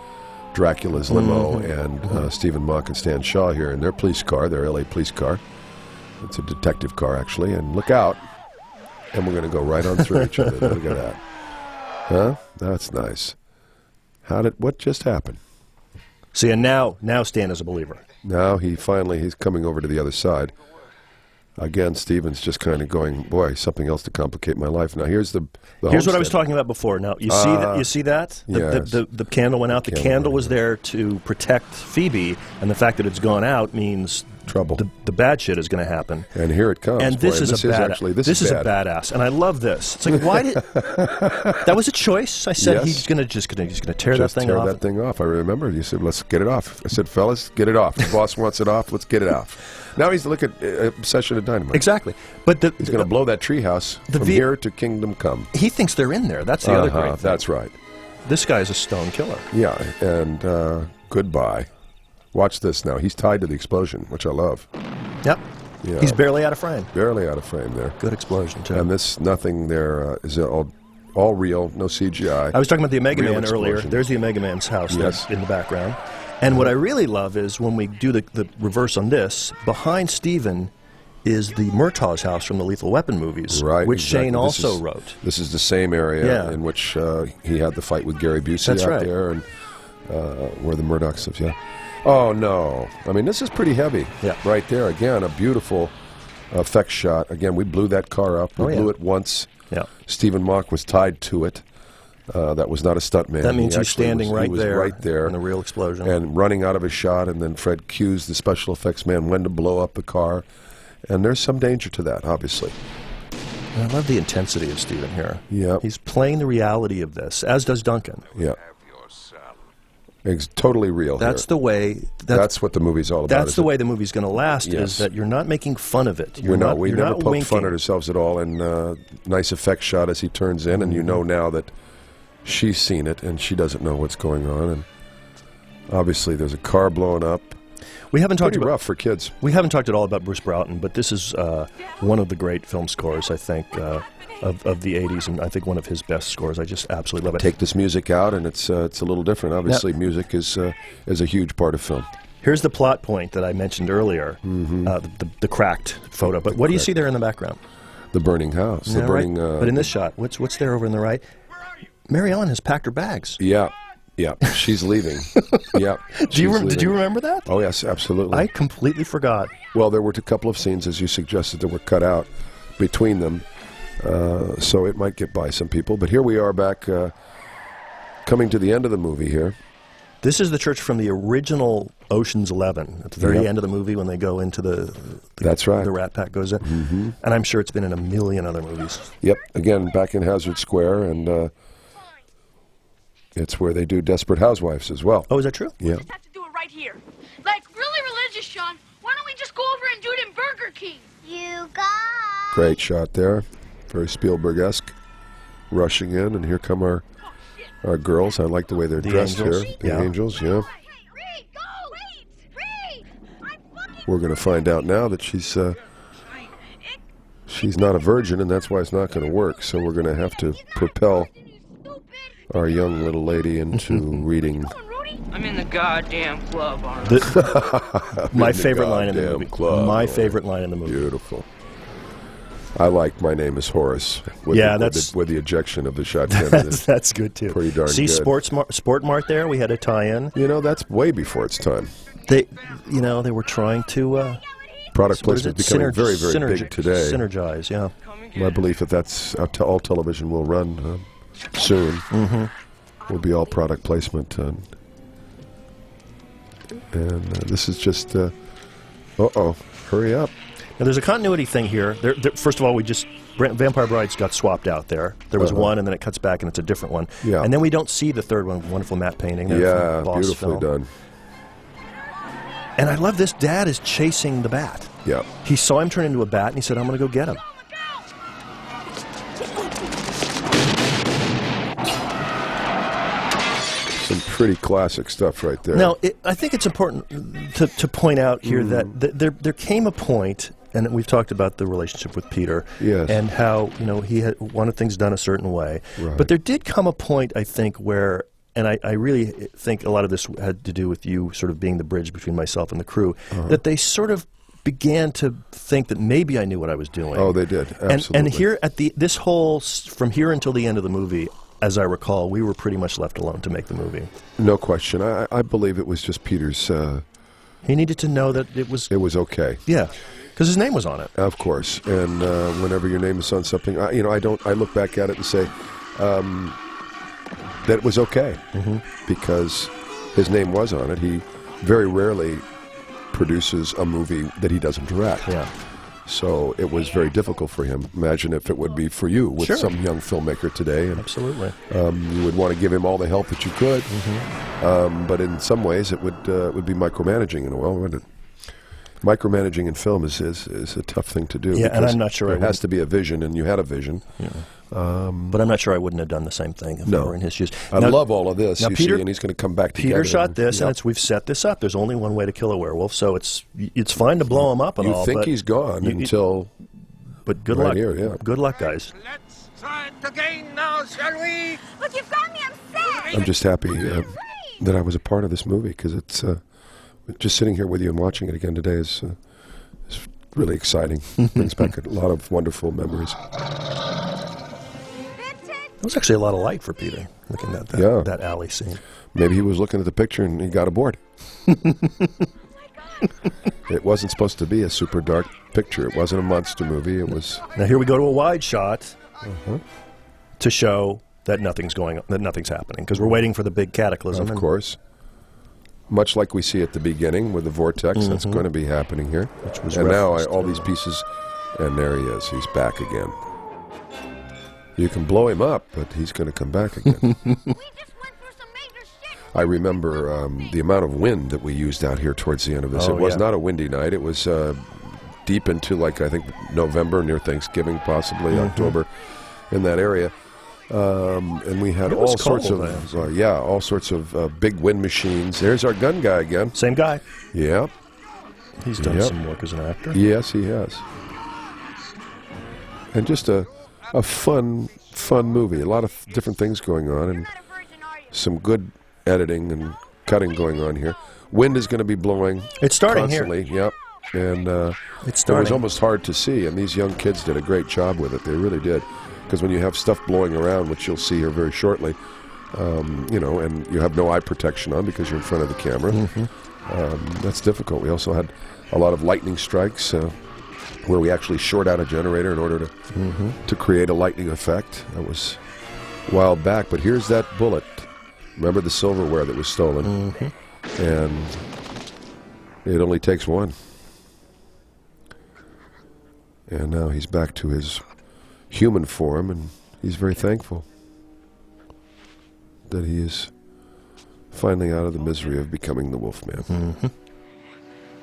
Dracula's limo and Stephen Mock and Stan Shaw here in their police car, their L.A. police car. It's a detective car, actually, and look out. And we're going to go right on through each other. Look at that. Huh? That's nice. What just happened? See, and now Stan is a believer. Now he's coming over to the other side. Again, Stephen's just kind of going, boy, something else to complicate my life. Now here's the Here's what I was homestead. talking about before. Now you see that? You see that? Yes. The candle went out. The candle was there to protect Phoebe, and the fact that it's gone out means Trouble. The bad shit is going to happen. And here it comes. And boy, this is this a is bad. actually This is is bad. a badass, and I love this. It's like, why did that was a choice? I said Yes. he's going to tear Just that thing tear off. that thing off. I remember you said, let's get it off. I said, fellas, get it off. The boss wants it off. Let's get it off. Now he's looking at Obsession of Dynamite. Exactly, but He's going to blow that treehouse from here to Kingdom Come. He thinks they're in there. That's the other great thing. That's right. This guy's a stone killer. Yeah, and goodbye. Watch this now. He's tied to the explosion, which I love. Yep. Yeah. He's barely out of frame. Barely out of frame there. Good explosion, too. And nothing there is all real, no CGI. I was talking about the Omega Real Man earlier. explosion. There's the Omega Man's house Yes. in the background. And what I really love is when we do the reverse on this, behind Steven is the Murtaugh's house from the Lethal Weapon movies, Right, which exactly. Shane also wrote. This is the same area Yeah. in which he had the fight with Gary Busey That's out right. there, and where the Murdochs live. Yeah. Oh no! I mean, this is pretty heavy. Yeah. Right there again, a beautiful effect shot. Again, we blew that car up. We blew it once. Yeah. Stephen Mock was tied to it. That was not a stuntman. That means He he's actually standing was, right he was there right there in the real explosion. and running out of his shot. And then Fred cues the special effects man when to blow up the car. And there's some danger to that, obviously. And I love the intensity of Steven here. Yeah. He's playing the reality of this, as does Duncan. Yeah. It's totally real. That's here. the way. That's what the movie's all about. That's the way the movie's going to last. Yes. Is that you're not making fun of it. We You're never not poke winking. fun at ourselves at all. And nice effect shot as he turns in, and you know now that she's seen it and she doesn't know what's going on. And obviously, there's a car blowing up. We haven't talked Pretty about rough for kids. We haven't talked at all about Bruce Broughton, but this is one of the great film scores, I think, of the 80s, and I think one of his best scores. I just absolutely love it. Take this music out, and it's a little different. Obviously, music is a huge part of film. Here's the plot point that I mentioned earlier, the cracked photo. But what do you see there in the background? The burning house. Yeah, The burning. right. But in this shot, what's there over on the right? Mary Ellen has packed her bags. Yeah, she's leaving. Yeah. Did you remember that? Oh yes, absolutely. I completely forgot. Well, there were a couple of scenes, as you suggested, that were cut out between them, so it might get by some people. But here we are back, coming to the end of the movie here. This is the church from the original Ocean's 11, at the very end of the movie when they go into the That's right. the Rat Pack goes in. Mm-hmm. And I'm sure it's been in a million other movies. Yep, again, back in Hazard Square, and it's where they do Desperate Housewives as well. Oh, is that true? Yeah. Just have to do it right here. Like, really religious, Sean. Why don't we just go over and do it in Burger King? You guys. Great shot there. Very Spielberg-esque. Rushing in, and here come our girls. I like the way they're dressed angels. here. The Yeah. angels, yeah. Reed, go! Wait! Reed! I'm fucking... We're going to find out now that she's not a virgin, and that's why it's not going to work. So we're going to have to propel our young little lady into reading. I'm in the goddamn club, Arnold. My favorite line in the goddamn movie. club. My favorite line in the movie. Beautiful. I like My Name is Horace. With Yeah, the, that's- with the ejection of the shotgun. That's good too. Pretty darn See, good. Sport Mart there. We had a tie-in. You know, that's way before its time. They were trying to Product what is placement it? becoming very, very big today. Synergize, yeah. My belief that's all television will run soon. Will be all product placement. And this is just, hurry up. Now, there's a continuity thing here. First of all, Vampire Brides got swapped out there. There was one, and then it cuts back, and it's a different one. Yeah. And then we don't see the third one. Wonderful matte painting. Yeah, beautifully done. And I love this. Dad is chasing the bat. Yeah. He saw him turn into a bat, and he said, I'm going to go get him. Some pretty classic stuff right there. Now, I think it's important to point out here that there came a point, and we've talked about the relationship with Peter, yes, and how he had wanted things done a certain way. Right. But there did come a point, I think, where, and I really think a lot of this had to do with you sort of being the bridge between myself and the crew, that they sort of began to think that maybe I knew what I was doing. Oh, they did, absolutely. And here at this whole, from here until the end of the movie, as I recall, we were pretty much left alone to make the movie. No question. I believe it was just Peter's... he needed to know that it was... It was okay. Yeah, because his name was on it. Of course. And whenever your name is on something, I look back at it and say that it was okay, because his name was on it. He very rarely produces a movie that he doesn't direct. Yeah. So it was very difficult for him. Imagine if it would be for you with some young filmmaker today. And, absolutely. You would want to give him all the help that you could. But in some ways, it would be micromanaging in a way, wouldn't it? Micromanaging in film is a tough thing to do. Yeah, and I'm not sure there has to be a vision, and you had a vision. Yeah. But I'm not sure I wouldn't have done the same thing if I were in his shoes. I love all of this, now Peter, see, and he's going to come back together. Peter shot this, and we've set this up. There's only one way to kill a werewolf, so it's fine to blow him up and all. You think he's gone until... But good right luck. Here, yeah. Good luck, guys. Let's try it again now, shall we? Look, you've got me. I'm sad. I'm just happy that I was a part of this movie, because it's just sitting here with you and watching it again today is really exciting. Brings back a lot of wonderful memories. It was actually a lot of light for Peter, looking at that alley scene. Maybe he was looking at the picture and he got aboard. It wasn't supposed to be a super dark picture. It wasn't a monster movie. It was... Now here we go to a wide shot to show that nothing's going on, that nothing's happening, because we're waiting for the big cataclysm. Of course. Much like we see at the beginning with the vortex, that's going to be happening here. And now all these pieces, and there he is. He's back again. You can blow him up, but he's going to come back again. I remember the amount of wind that we used out here towards the end of this. It was not a windy night. It was deep into, I think, November, near Thanksgiving, possibly October, in that area. And we had all sorts of big wind machines. There's our gun guy again. Same guy. Yeah. He's done some work as an actor. Yes, he has. And just a fun movie. A lot of different things going on, and some good editing and cutting going on here. Wind is going to be blowing. It's starting constantly. here. Yep. And it's starting. It was almost hard to see, and these young kids did a great job with it. They really did. Because when you have stuff blowing around, which you'll see here very shortly, and you have no eye protection on because you're in front of the camera, that's difficult. We also had a lot of lightning strikes where we actually short out a generator in order to create a lightning effect. That was a while back, but here's that bullet. Remember the silverware that was stolen? And it only takes one. And now he's back to his human form, and he's very thankful that he is finally out of the misery of becoming the Wolfman.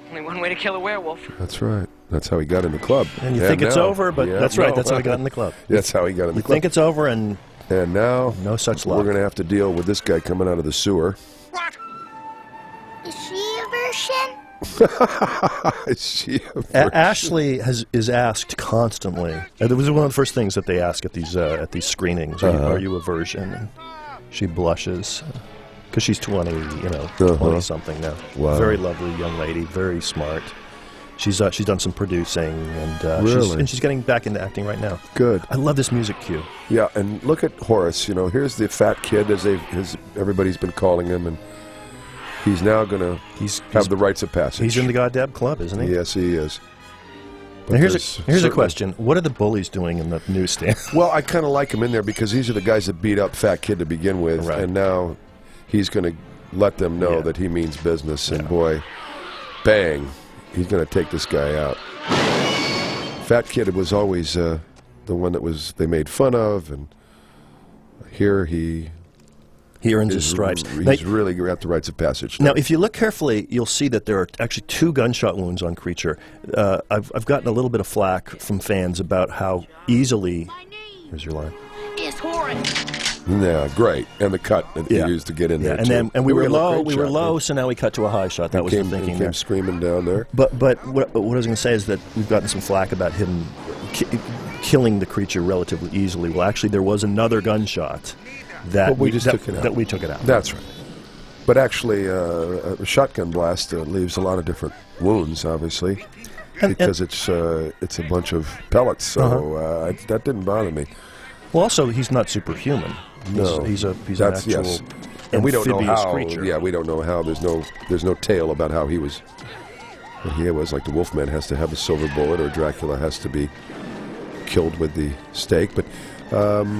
Only one way to kill a werewolf. That's right. That's how he got in the club. And you think it's over, but that's right. That's how he got in the club. That's how he got in the club. You think it's over, and now no such luck. We're going to have to deal with this guy coming out of the sewer. What? Is she a version? Is she a version? Ashley is asked constantly. It was one of the first things that they ask at these screenings. Are you a virgin? And she blushes because she's 20, 20 something now. Wow. Very lovely young lady, very smart. She's done some producing, and really? she's getting back into acting right now. Good. I love this music cue. Yeah, and look at Horace. Here's the fat kid, as everybody's been calling him, and he's now going to have the rites of passage. He's in the goddamn club, isn't he? Yes, he is. Now here's a question. What are the bullies doing in the newsstand? Well, I kind of like him in there because these are the guys that beat up Fat Kid to begin with, right. And now he's going to let them know that he means business, and boy, bang, he's going to take this guy out. Fat kid was always the one that they made fun of, and here he earns his stripes. He's really got the rites of passage. Now, if you look carefully, you'll see that there are actually 2 gunshot wounds on Creature. I've gotten a little bit of flack from fans about how easily. Here's your line. It's Horace. Yeah, great, and the cut that they used to get in there. And we were low, so now we cut to a high shot. That was the thinking there. Came screaming down there. But what I was going to say is that we've gotten some flack about him killing the Creature relatively easily. Well, actually, there was another gunshot that we took it out. That's right. But actually, a shotgun blast leaves a lot of different wounds, obviously, because it's a bunch of pellets. So that didn't bother me. Well, also, he's not superhuman. No, he's an actual and we don't know how. Creature. Yeah, we don't know how. There's no tale about how he was. He was like the Wolfman has to have a silver bullet, or Dracula has to be killed with the stake. But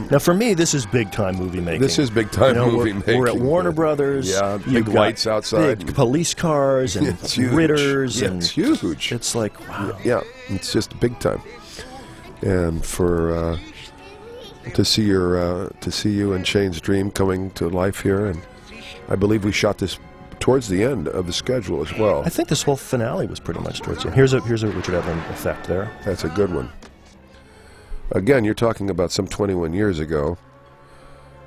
now, for me, this is big time movie making. This is big time movie making. We're at Warner Brothers. Yeah, big lights outside, big police cars, and ritters. Yeah, and it's huge. It's like wow. Yeah, it's just big time. And for to see you and Shane's dream coming to life here, and I believe we shot this towards the end of the schedule as well. I think this whole finale was pretty much towards the end. Here's a Richard Evelyn effect there. That's a good one. Again, you're talking about some 21 years ago,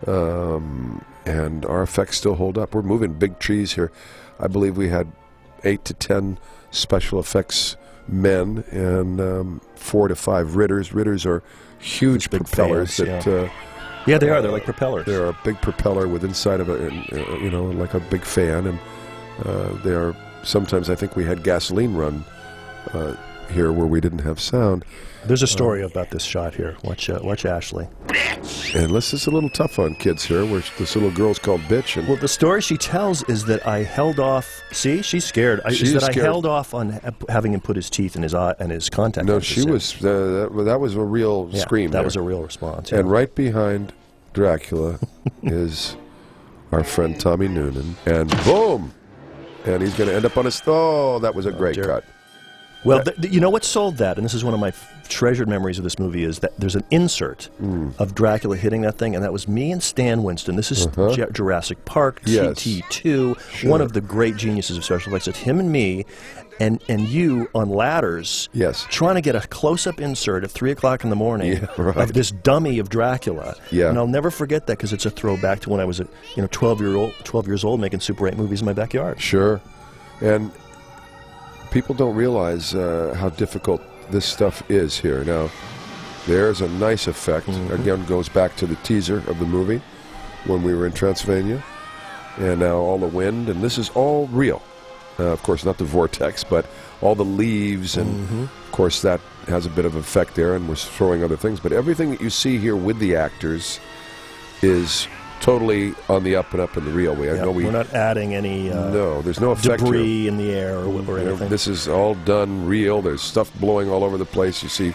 and our effects still hold up. We're moving big trees here. I believe we had 8 to 10 special effects men and 4 to 5 ritters. Ritters are huge propellers fans, that. Yeah, they are. They're like propellers. They're a big propeller with inside of it, like a big fan, and they are. Sometimes I think we had gasoline run here where we didn't have sound. There's a story about this shot here. Watch Ashley. And this is a little tough on kids here, where this little girl's called Bitch. And well, the story she tells is that I held off. See, she's scared. I held off on having him put his teeth in his eye and his contact. No, she was. That was a real scream. That was a real response. Yeah. And right behind Dracula is our friend Tommy Noonan, and boom, and he's going to end up on his. Oh, that was a great cut. Well, you know what sold that, and this is one of my treasured memories of this movie, is that there's an insert of Dracula hitting that thing, and that was me and Stan Winston. This is Jurassic Park, TT2, one of the great geniuses of special effects. It's him and me, and you on ladders, trying to get a close-up insert at 3 o'clock in the morning of this dummy of Dracula. Yeah. And I'll never forget that because it's a throwback to when I was 12 years old making Super 8 movies in my backyard. Sure, and people don't realize how difficult this stuff is here. Now, there's a nice effect. Again, goes back to the teaser of the movie when we were in Transylvania. And now all the wind, and this is all real. Of course, not the vortex, but all the leaves, and of course that has a bit of effect there, and we're throwing other things. But everything that you see here with the actors is totally on the up and up in the real way. I know we're not adding any no, there's no effect debris here in the air or anything. This is all done real. There's stuff blowing all over the place. You see,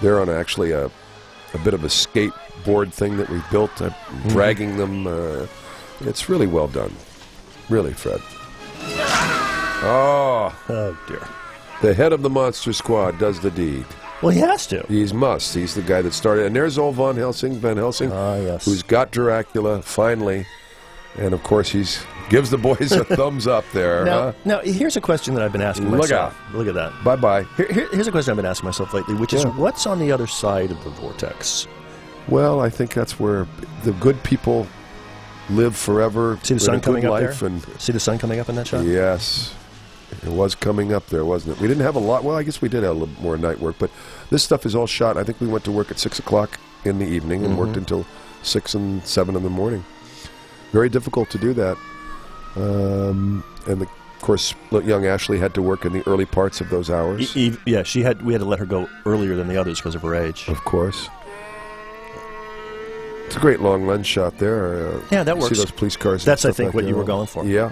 they're on actually a bit of a skateboard thing that we built, dragging them. It's really well done. Really, Fred. Oh, dear. The head of the Monster Squad does the deed. Well, he has to. He must. He's the guy that started. And there's old Van Helsing, who's got Dracula, finally. And, of course, gives the boys a thumbs up there. Now, here's a question that I've been asking myself. Look at that. Bye-bye. Here's a question I've been asking myself lately, which is, what's on the other side of the vortex? Well, I think that's where the good people live forever. See the sun coming up there? And see the sun coming up in that shot? Yes. It was coming up there, wasn't it? We didn't have a lot. Well, I guess we did have a little more night work, but this stuff is all shot. I think we went to work at 6 o'clock in the evening and worked until 6 and 7 in the morning. Very difficult to do that. Of course, young Ashley had to work in the early parts of those hours. Yeah, we had to let her go earlier than the others because of her age. Of course. It's a great long lens shot there. Yeah, that works. See those police cars. That's, I think, what you were going for. Yeah.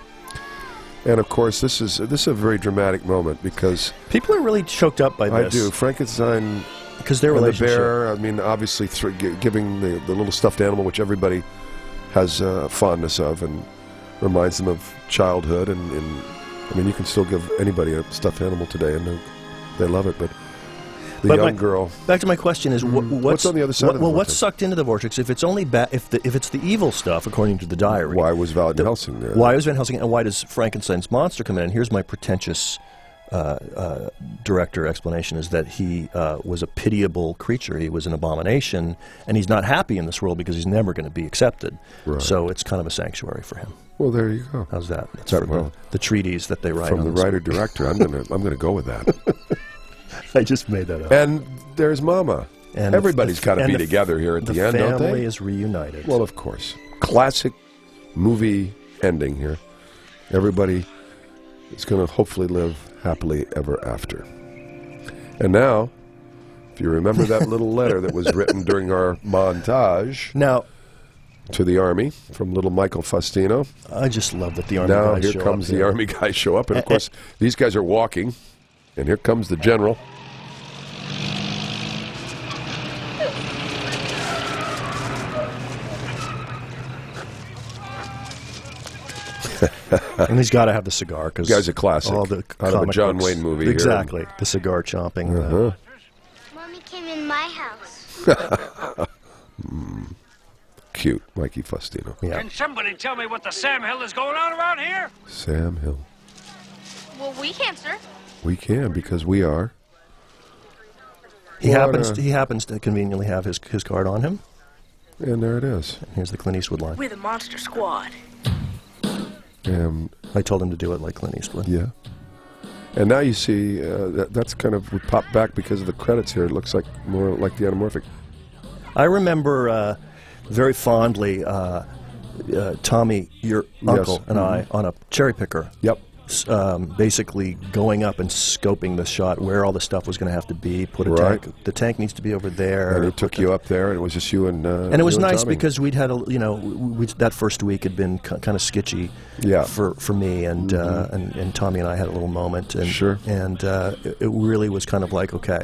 And of course, this is a very dramatic moment because people are really choked up by this. I do. Frankenstein, because their relationship. The bear. I mean, obviously, giving the little stuffed animal, which everybody has fondness of, and reminds them of childhood. And I mean, you can still give anybody a stuffed animal today, and they love it. But The young girl. Back to my question is, what's on the other side of the vortex? What's sucked into the vortex? If it's only if it's the evil stuff, according to the diary. Why was Van Helsing there? Why was Van Helsing, and why does Frankenstein's monster come in? And here's my pretentious director explanation: is that he was a pitiable creature. He was an abomination, and he's not happy in this world because he's never going to be accepted. Right. So it's kind of a sanctuary for him. Well, there you go. How's that? That's for the treaties that they write from on the writer-director. I'm gonna go with that. I just made that up. And there's Mama. And everybody's got to be together here at the end, don't they? The family is reunited. Well, of course. Classic movie ending here. Everybody is going to hopefully live happily ever after. And now, if you remember that little letter that was written during our montage now to the Army from little Michael Faustino. I just love that the Army now guys here show comes up the here. Army guys show up. And, of course, these guys are walking. And here comes the general. And he's got to have the cigar because guy's a classic. All the out of a John books. Wayne movie. Exactly, the cigar chomping. Mommy came in my house. Cute, Mikey Faustino. Yeah. Can somebody tell me what the Sam Hill is going on around here? Sam Hill. Well, we can't, sir. We can because we are. He happens to conveniently have his card on him. And there it is. And here's the Clint Eastwood line. We're the Monster Squad. And I told him to do it like Clint Eastwood. yeah. And now you see that's kind of we popped back because of the credits here. It looks like more like the anamorphic. I remember very fondly Tommy, your uncle, and I on a cherry picker. Yep. Basically going up and scoping the shot where all the stuff was going to have to be. Put a tank. The tank needs to be over there. And he took you up there, and it was just you and. And it was nice Tommy. because we'd had that first week had been kind of sketchy. Yeah. For me and Tommy and I had a little moment. And, Sure. And it really was kind of like okay,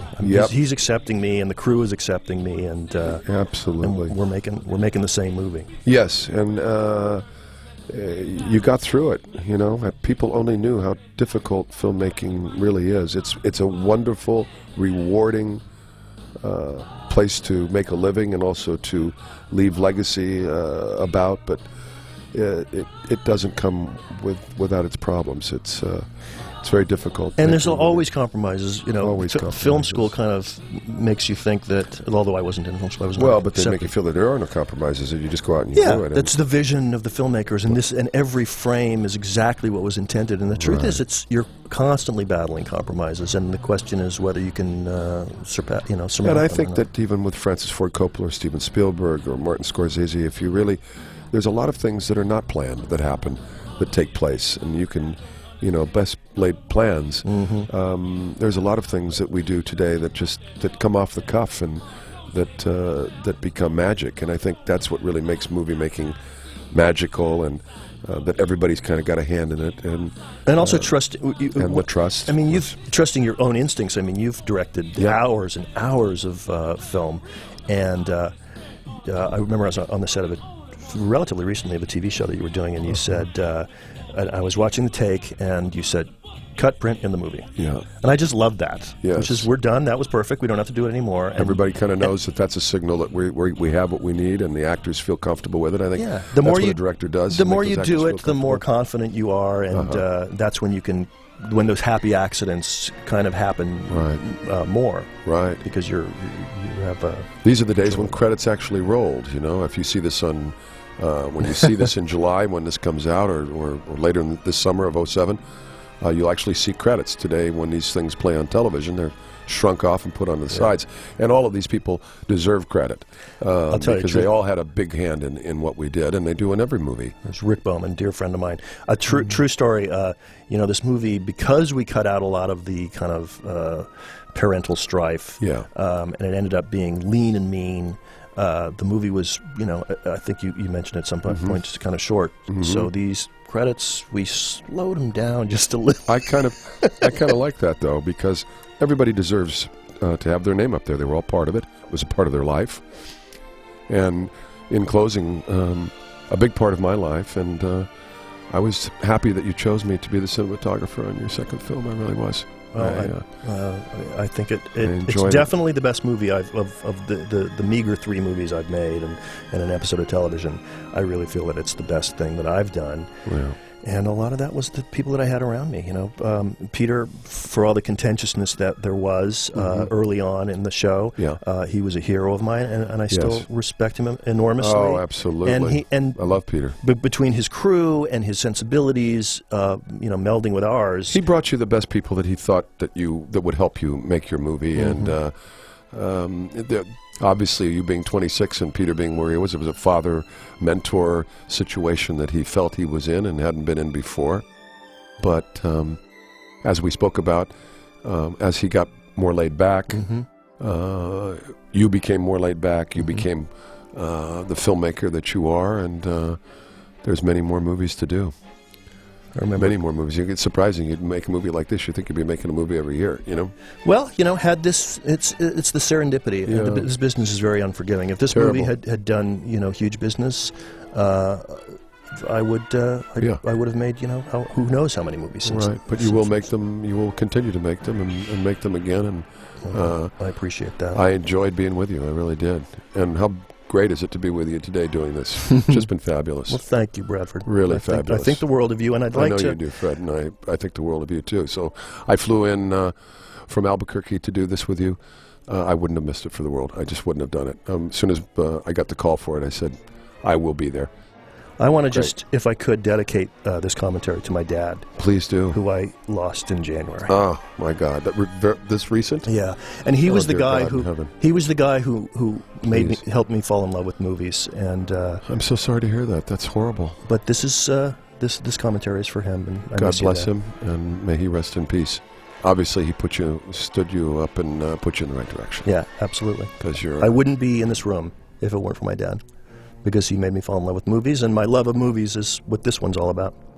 he's accepting me and the crew is accepting me and absolutely and we're making the same movie. Yes, and. You got through it, you know. People only knew how difficult filmmaking really is. It's a wonderful, rewarding place to make a living and also to leave legacy about. But it doesn't come without its problems. It's very difficult. And there's always compromises. You know, Always film school kind of makes you think that. Although I wasn't in film school, I was not. Well, but they make you feel that there are no compromises. That you just go out and you do it. That's the vision of the filmmakers, and every frame is exactly what was intended. And the truth is, you're constantly battling compromises, and the question is whether you can surmount them. And I think that even with Francis Ford Coppola or Steven Spielberg or Martin Scorsese, if you really, there's a lot of things that are not planned that happen, that take place, and you can. Best laid plans. There's a lot of things that we do today that come off the cuff and that become magic. And I think that's what really makes movie making magical, and that everybody's kind of got a hand in it. And also trust. And the trust. I mean, you've trusting your own instincts. I mean, you've directed hours and hours of film, and I remember I was on the set of it relatively recently of a TV show that you were doing, and you said. I was watching the take, and you said, cut, print, in the movie. Yeah. And I just loved that. Yes. Which is, we're done. That was perfect. We don't have to do it anymore. And everybody kind of knows that that's a signal that we have what we need, and the actors feel comfortable with it. I think the more that's what a director does. The more you do it, the more confident you are, and that's when you can, when those happy accidents kind of happen more. Right. Because you have These are the days when credits actually rolled, If you see this on... when you see this in July, when this comes out, or later in this summer of '07, you'll actually see credits. Today, when these things play on television, they're shrunk off and put on the sides. And all of these people deserve credit I'll tell you, because they all had a big hand in what we did, and they do in every movie. There's Rick Bowman, dear friend of mine. A true story. This movie, because we cut out a lot of the kind of parental strife, and it ended up being lean and mean. The movie was, I think you mentioned at some point, just kind of short. So these credits, we slowed them down just a little. I kind of like that, though, because everybody deserves to have their name up there. They were all part of it. It was a part of their life. And in closing, a big part of my life, and I was happy that you chose me to be the cinematographer on your second film. I really was. I think it's enjoyed definitely the best movie of the meager 3 movies I've made and an episode of television. I really feel that it's the best thing that I've done. Yeah. And a lot of that was the people that I had around me. Peter, for all the contentiousness that there was early on in the show, he was a hero of mine, and I still respect him enormously. Oh, absolutely. I love Peter. Between his crew and his sensibilities, melding with ours, he brought you the best people that he thought that would help you make your movie, and obviously, you being 26 and Peter being where he was, it was a father-mentor situation that he felt he was in and hadn't been in before. But as we spoke about, as he got more laid back, you became more laid back. You became the filmmaker that you are, and there's many more movies to do. I remember many more movies. It's surprising you'd make a movie like this. You think you'd be making a movie every year, Well, had this, it's the serendipity. Yeah. This business is very unforgiving. If this movie had done, huge business, I would have made, who knows how many movies since. Right, but you will make them. You will continue to make them and make them again. And I appreciate that. I enjoyed being with you. I really did. And how great is it to be with you today doing this? It's just been fabulous. Well, thank you, Bradford. Really fabulous. I think the world of you, and I know you do, Fred, and I think the world of you, too. So I flew in from Albuquerque to do this with you. I wouldn't have missed it for the world. I just wouldn't have done it. As soon as I got the call for it, I said, I will be there. I want to just, if I could, dedicate this commentary to my dad. Please do. Who I lost in January. Oh my God! This recent? Yeah, and he was the guy who helped me fall in love with movies. And I'm so sorry to hear that. That's horrible. But this is this commentary is for him. And God bless him, and may he rest in peace. Obviously, he stood you up, and put you in the right direction. Yeah, absolutely. Because I wouldn't be in this room if it weren't for my dad. Because he made me fall in love with movies, and my love of movies is what this one's all about.